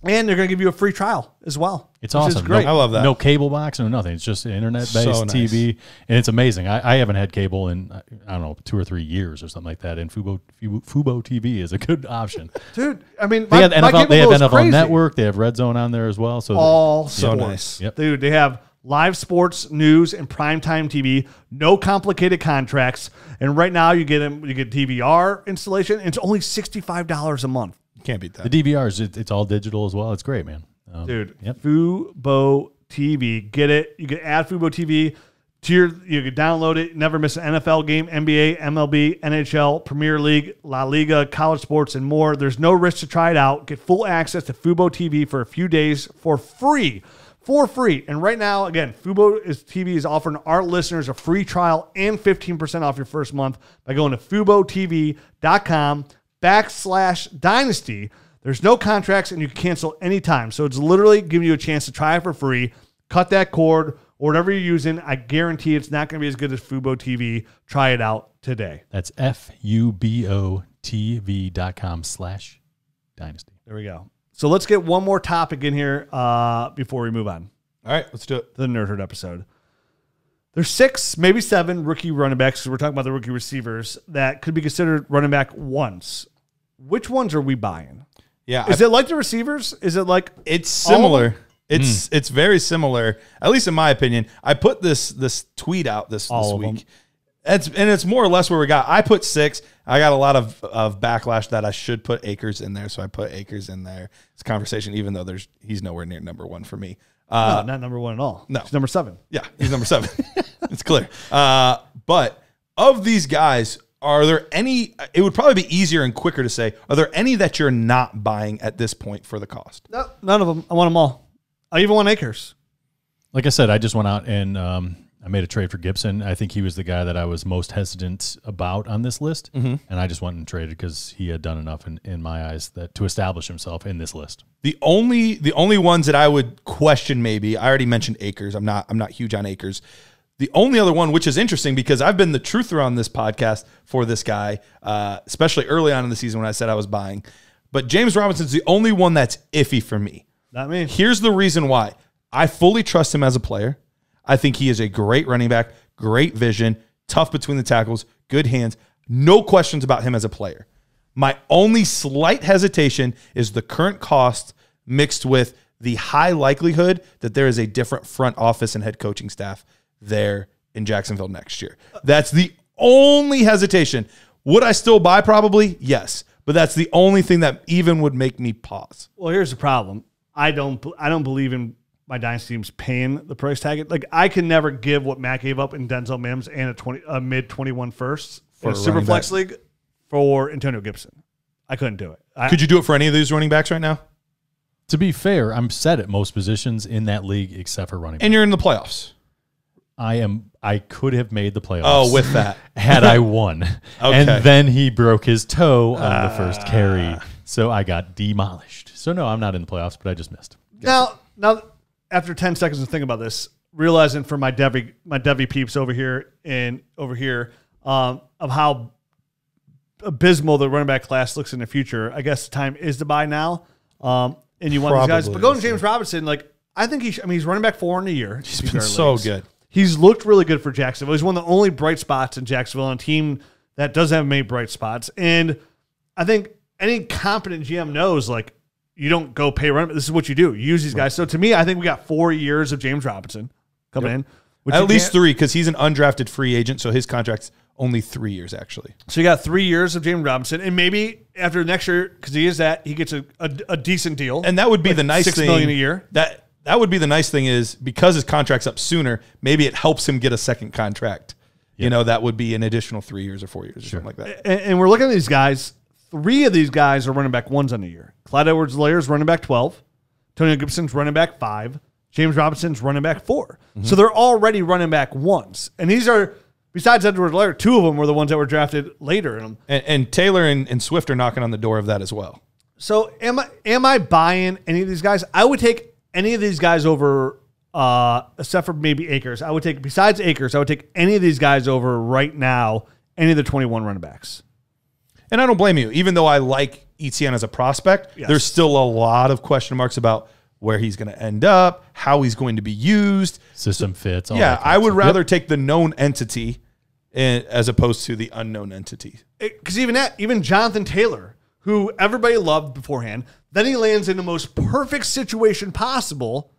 And they're going to give you a free trial as well. It's awesome. Is great. I love that. No cable box, no nothing. It's just internet-based So nice. TV, and it's amazing. I haven't had cable in, I don't know, 2 or 3 years or something like that, and Fubo TV is a good option. Dude, I mean, They have NFL crazy. Network. They have Red Zone on there as well. So All So sports. nice. Yep. Dude, they have live sports, news, and primetime TV. No complicated contracts. And right now you get DVR installation. And it's only $65 a month. Can't beat that. the DVRs, it's all digital as well. It's great, man. Dude, Yep. Fubo TV. Get it. You can add Fubo TV to you can download it. Never miss an NFL game, NBA, MLB, NHL, Premier League, La Liga, college sports, and more. There's no risk to try it out. Get full access to Fubo TV for a few days for free. For free. And right now, again, Fubo TV is offering our listeners a free trial and 15% off your first month by going to FuboTV.com/Dynasty. There's no contracts, and you can cancel anytime. So it's literally giving you a chance to try it for free. Cut that cord or whatever you're using. I guarantee it's not going to be as good as Fubo TV. Try it out today. That's FUBOTV.com/Dynasty. There we go. So let's get one more topic in here before we move on. All right, let's do it. The Nerd Herd episode. There's 6, maybe 7 rookie running backs, because we're talking about the rookie receivers, that could be considered running back ones. Which ones are we buying? Yeah, Is it like the receivers? Is it like it's similar. It's very similar, at least in my opinion. I put this tweet out this week. It's more or less where we got. I put 6. I got a lot of backlash that I should put Akers in there, so I put Akers in there. It's a conversation, even though he's nowhere near number 1 for me. no, not number 1 at all? No. He's number 7. Yeah, he's number 7. It's clear. But of these guys, are there any? It would probably be easier and quicker to say, are there any that you're not buying at this point for the cost? No, none of them. I want them all. I even want Akers. Like I said, I just went out and I made a trade for Gibson. I think he was the guy that I was most hesitant about on this list, and I just went and traded because he had done enough in my eyes to establish himself in this list. The only ones that I would question, maybe I already mentioned Akers. I'm not huge on Akers. The only other one, which is interesting because I've been the truther on this podcast for this guy, especially early on in the season when I said I was buying. But James Robinson's the only one that's iffy for me. Not me. Here's the reason why. I fully trust him as a player. I think he is a great running back, great vision, tough between the tackles, good hands. No questions about him as a player. My only slight hesitation is the current cost mixed with the high likelihood that there is a different front office and head coaching staff there in Jacksonville next year. That's the only hesitation. Would I still buy? Probably, yes. But that's the only thing that even would make me pause. Well, here's the problem. I don't believe in my dynasty teams paying the price tag. Like, I can never give what Matt gave up in Denzel Mims and a mid 21 firsts for a super flex league. for Antonio Gibson. I couldn't do it. Could you do it for any of these running backs right now? To be fair, I'm set at most positions in that league except for running back. And you're in the playoffs. I could have made the playoffs. Oh, with that. Had I won. Okay. And then he broke his toe on the first carry. So I got demolished. So no, I'm not in the playoffs, but I just missed. Now, after 10 seconds of thinking about this, realizing for my Devy peeps over here of how abysmal the running back class looks in the future, I guess the time is to buy now. And you want these guys. But going to James Robinson, I think he's running back 4 in a year. He's been so good. He's looked really good for Jacksonville. He's one of the only bright spots in Jacksonville on a team that doesn't have many bright spots. And I think any competent GM knows, you don't go pay run. This is what you do. You use these guys. So to me, I think we got 4 years of James Robinson coming in. At least 3, because he's an undrafted free agent, so his contract's only 3 years, actually. So you got 3 years of James Robinson, and maybe after next year, because he is that, he gets a decent deal. And that would be the nice thing. $6 million a year. That would be the nice thing is because his contract's up sooner, maybe it helps him get a second contract. Yep. That would be an additional 3 years or 4 years or something like that. And we're looking at these guys. 3 of these guys are running back 1s on the year. Clyde Edwards-Helaire is running back 12. Antonio Gibson's running back 5. James Robinson's running back 4. Mm-hmm. So they're already running back 1s. And these are, besides Edwards-Helaire, 2 of them were the ones that were drafted later in them. And Taylor and Swift are knocking on the door of that as well. So am I buying any of these guys? I would take any of these guys over, except for maybe Akers. Besides Akers, I would take any of these guys over right now, any of the 21 running backs. And I don't blame you. Even though I like Etienne as a prospect, there's still a lot of question marks about where he's going to end up, how he's going to be used. System fits. I would rather take the known entity as opposed to the unknown entity. Because even Jonathan Taylor, who everybody loved beforehand, then he lands in the most perfect situation possible,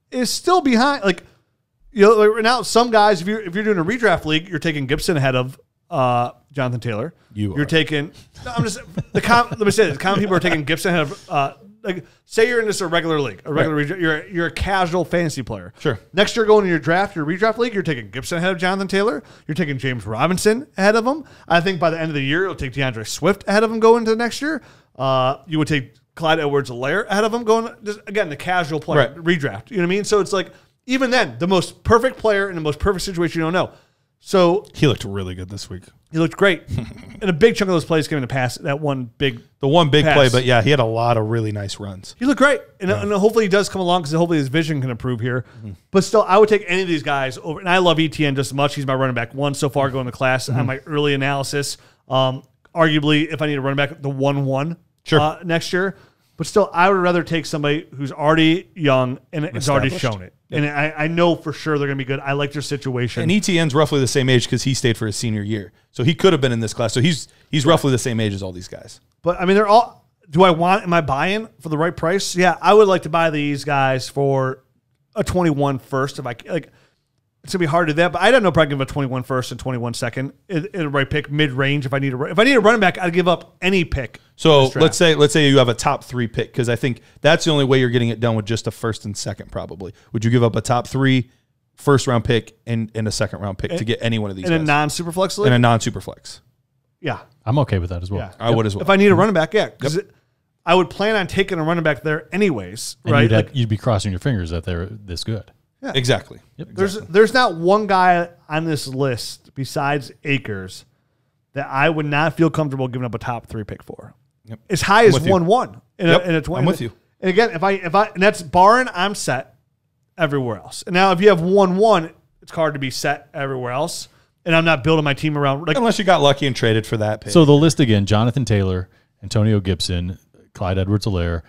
is still behind. Right now, some guys, if you're doing a redraft league, you're taking Gibson ahead of Jonathan Taylor. You're taking. Let me say this: common people are taking Gibson ahead of. Say you're in just a regular league, you're a casual fantasy player. Sure. Next year, going to your redraft league, you're taking Gibson ahead of Jonathan Taylor. You're taking James Robinson ahead of him. I think by the end of the year, you'll take DeAndre Swift ahead of him going into next year. You would take Clyde Edwards-Helaire ahead of him going. Just, again, the casual player redraft. You know what I mean? So it's even then, the most perfect player in the most perfect situation you don't know. So he looked really good this week. He looked great. And a big chunk of those plays came in the pass. The one big play, but yeah, he had a lot of really nice runs. He looked great. And hopefully he does come along because hopefully his vision can improve here. Mm-hmm. But still, I would take any of these guys over. And I love Etienne just as much. He's my running back 1 so far going to class on my early analysis. Arguably, if I need a running back, the 1-1 next year. But still, I would rather take somebody who's already young and has already shown it. Yep. And I know for sure they're going to be good. I like their situation. And Etienne's roughly the same age because he stayed for his senior year. So he could have been in this class. So he's roughly the same age as all these guys. But, they're all – am I buying for the right price? Yeah, I would like to buy these guys for a 21 first. If I it's going to be hard to do that, but I don't know if I can give a 21 first and 21 second in a right pick, mid-range. If I need a running back, I'd give up any pick. So let's say you have a top 3 pick, because I think that's the only way you're getting it done with just a first and second probably. Would you give up a top 3 first-round pick and a second-round pick to get any one of these guys? In a non-superflex league? In a non-superflex. Yeah. I'm okay with that as well. Yeah. I would as well. If I need a running back, yeah. Because I would plan on taking a running back there anyways, and right? You'd be crossing your fingers that they're this good. Yeah. Exactly. Yep. There's not one guy on this list besides Akers that I would not feel comfortable giving up a top 3 pick for. Yep. As high as 1-1 in a 20. I'm with you. And again, if I and that's barring I'm set everywhere else. And now if you have 1-1, it's hard to be set everywhere else. And I'm not building my team around unless you got lucky and traded for that pick. So the list again: Jonathan Taylor, Antonio Gibson, Clyde Edwards-Helaire,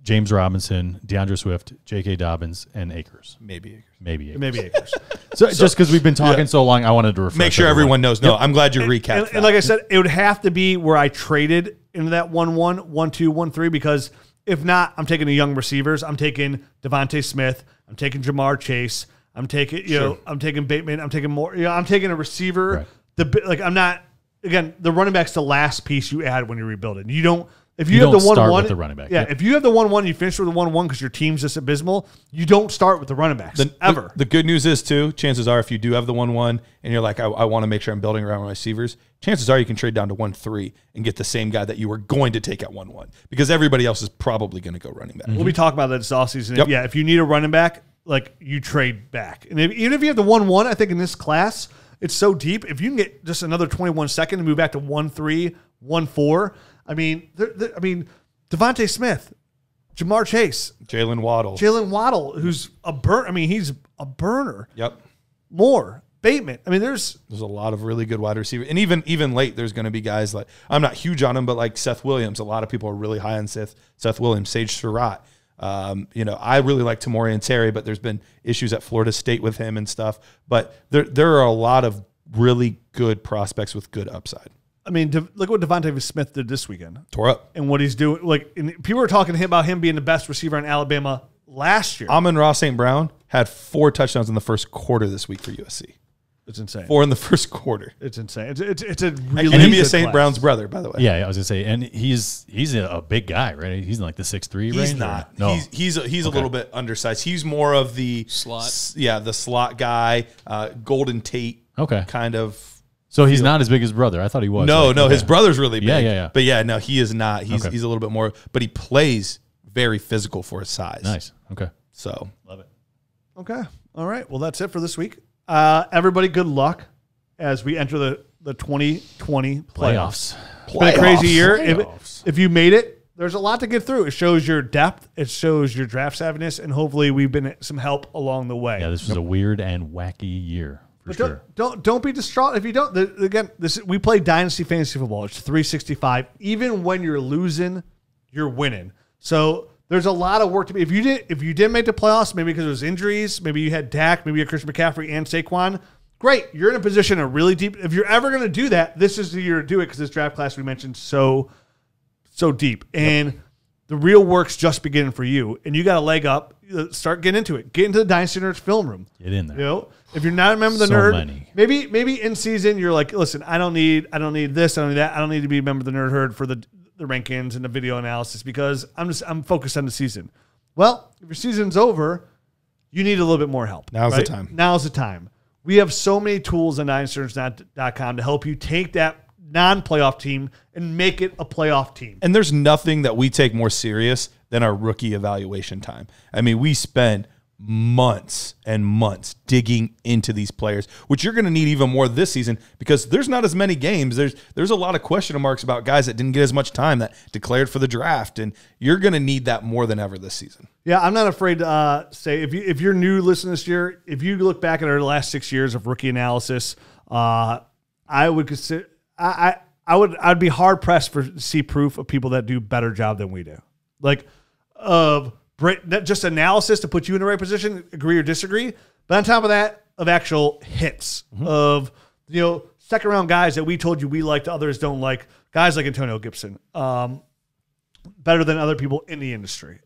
James Robinson, DeAndre Swift, J.K. Dobbins, and Akers. Maybe Akers. So just because we've been talking so long, I wanted to refresh make sure everyone knows. No, I'm glad you recapped that. And like I said, it would have to be where I traded into that 1-1, 1-2, 1-3, because if not, I'm taking the young receivers. I'm taking Devontae Smith. I'm taking Jamar Chase. I'm taking I'm taking Bateman. I'm taking more. I'm taking a receiver. Right. I'm not. Again, the running back's the last piece you add when you're rebuilding. You don't. If you have the 1-1, with the running back. Yeah, if you have the 1-1, you finish with the 1-1 because your team's just abysmal. You don't start with the running backs ever. The good news is too. Chances are, if you do have the 1-1 and you're like, I want to make sure I'm building around my receivers. Chances are you can trade down to 1-3 and get the same guy that you were going to take at 1-1 because everybody else is probably going to go running back. We'll be talking about that this offseason. Yep. Yeah, if you need a running back, like you trade back, and even if you have the 1-1, I think in this class it's so deep. If you can get just another 21 second and move back to 1-3, 1-4, I mean, Devontae Smith, Jamar Chase, Jalen Waddle, who's he's a burner. Yep. More Bateman. I mean, there's a lot of really good wide receivers, and even late, there's going to be guys like I'm not huge on him, but like Seth Williams. A lot of people are really high on Seth Williams, Sage Surratt. I really like Tamori and Terry, but there's been issues at Florida State with him and stuff. But there are a lot of really good prospects with good upside. I mean, look what Devontae Smith did this weekend. Tore up. And what he's doing. People were talking to him about him being the best receiver in Alabama last year. Amon-Ra St. Brown had 4 touchdowns in the first quarter this week for USC. It's insane. 4 in the first quarter. It's insane. It's a really and him is St. Brown's brother, by the way. Yeah, I was gonna say, and he's a big guy, right? He's in like the 6'3" range. He's not. No. He's a little bit undersized. He's more of the slot. Yeah, the slot guy, Golden Tate. Okay. Kind of. So he's not as big as his brother. I thought he was. No, his brother's really big. Yeah. But yeah, no, he is not. He's a little bit more, but he plays very physical for his size. Nice. Okay. So love it. Okay. All right. Well, that's it for this week. Everybody, good luck as we enter the 2020 playoffs. It's been a crazy year. If you made it, there's a lot to get through. It shows your depth. It shows your draft savviness, and hopefully we've been some help along the way. Yeah, this was a weird and wacky year. Don't be distraught if you don't. We play Dynasty Fantasy Football. It's 365. Even when you're losing, you're winning. So there's a lot of work to be. If you didn't make the playoffs, maybe because it was injuries, maybe you had Dak, maybe you had Christian McCaffrey and Saquon. Great, you're in a position of really deep. If you're ever going to do that, this is the year to do it because this draft class we mentioned so deep, and the real work's just beginning for you. And you got a leg up. Start getting into it. Get into the Dynasty Nerds film room. Get in there. You know, if you're not a member of the nerd, maybe in season you're like, listen, I don't need this, I don't need that, I don't need to be a member of the Nerd Herd for the rankings and the video analysis because I'm focused on the season. Well, if your season's over, you need a little bit more help. Now's the time. Now's the time. We have so many tools on DynastyNerds.com to help you take that non-playoff team and make it a playoff team. And there's nothing that we take more serious than our rookie evaluation time. I mean, we spend months and months digging into these players, which you're going to need even more this season because there's not as many games. There's a lot of question marks about guys that didn't get as much time that declared for the draft, and you're going to need that more than ever this season. Yeah, I'm not afraid to say if you're new listening this year, if you look back at our last 6 years of rookie analysis, I would consider I'd be hard pressed to see proof of people that do a better job than we do, like just analysis to put you in the right position, agree or disagree. But on top of that, of actual hits of second round guys that we told you we liked, others don't like, guys like Antonio Gibson. Better than other people in the industry.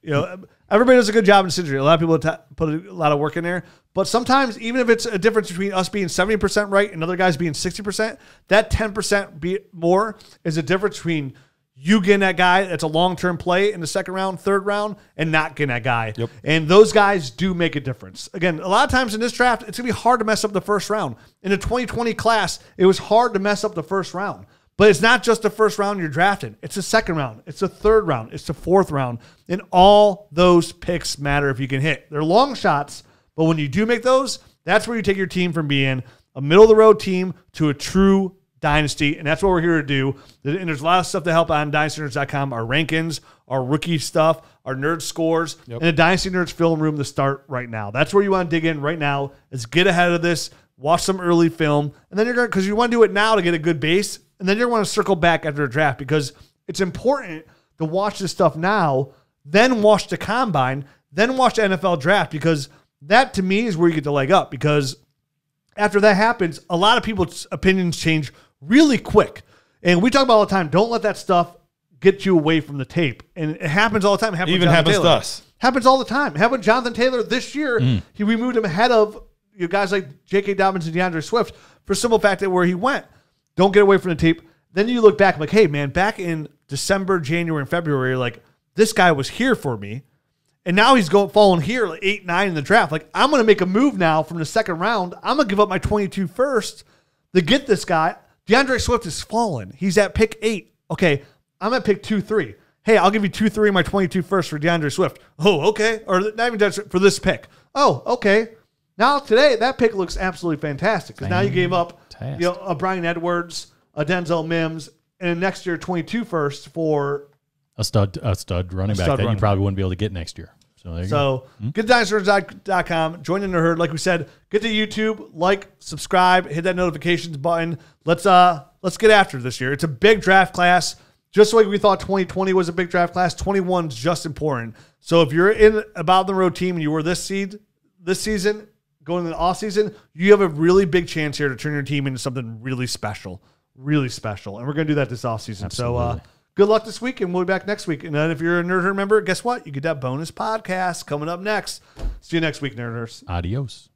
Everybody does a good job in this industry. A lot of people put a lot of work in there. But sometimes, even if it's a difference between us being 70% right and other guys being 60%, that 10% more is a difference between you getting that guy that's a long-term play in the second round, third round, and not getting that guy. Yep. And those guys do make a difference. Again, a lot of times in this draft, it's going to be hard to mess up the first round. In the 2020 class, it was hard to mess up the first round. But it's not just the first round you're drafted. It's the second round. It's the third round. It's the fourth round. And all those picks matter if you can hit. They're long shots, but when you do make those, that's where you take your team from being a middle-of-the-road team to a true dynasty, and that's what we're here to do. And there's a lot of stuff to help on DynastyNerds.com, our rankings, our rookie stuff, our nerd scores, and the Dynasty Nerds film room to start right now. That's where you want to dig in right now, is get ahead of this, watch some early film, and then you're going to, because you want to do it now to get a good base, and then you're going to circle back after the draft because it's important to watch this stuff now, then watch the combine, then watch the NFL draft, because that to me is where you get the leg up, because after that happens, a lot of people's opinions change really quick. And we talk about all the time, don't let that stuff get you away from the tape. And it happens all the time. It even happens to us. Happens all the time. It happened to Jonathan Taylor this year. We moved him ahead of guys like J.K. Dobbins and DeAndre Swift for the simple fact that where he went. Don't get away from the tape. Then you look back like, hey, man, back in December, January, and February, like, this guy was here for me. And now he's falling here like 8, 9 in the draft. Like, I'm going to make a move now from the second round. I'm going to give up my 22 first to get this guy. DeAndre Swift is fallen. He's at pick 8. Okay, I'm at pick 2, 3. Hey, I'll give you 2, 3 my 22 first for DeAndre Swift. Oh, okay. Or not even for this pick. Oh, okay. Now today, that pick looks absolutely fantastic because now you gave up a Brian Edwards, a Denzel Mims, and next year 22 first for a stud running back that you probably wouldn't be able to get next year. So there you go. Get to DynastyNerds.com. Join in the herd. Like we said, get to YouTube, like, subscribe, hit that notifications button. Let's get after this year. It's a big draft class. Just like we thought 2020 was a big draft class, 21 is just important. So if you're in a bottom of the road team and you were this season, going into the off season, you have a really big chance here to turn your team into something really special. Really special. And we're going to do that this off season. So good luck this week, and we'll be back next week. And then if you're a Nerd Herd member, guess what? You get that bonus podcast coming up next. See you next week, Nerd Nerds. Adios.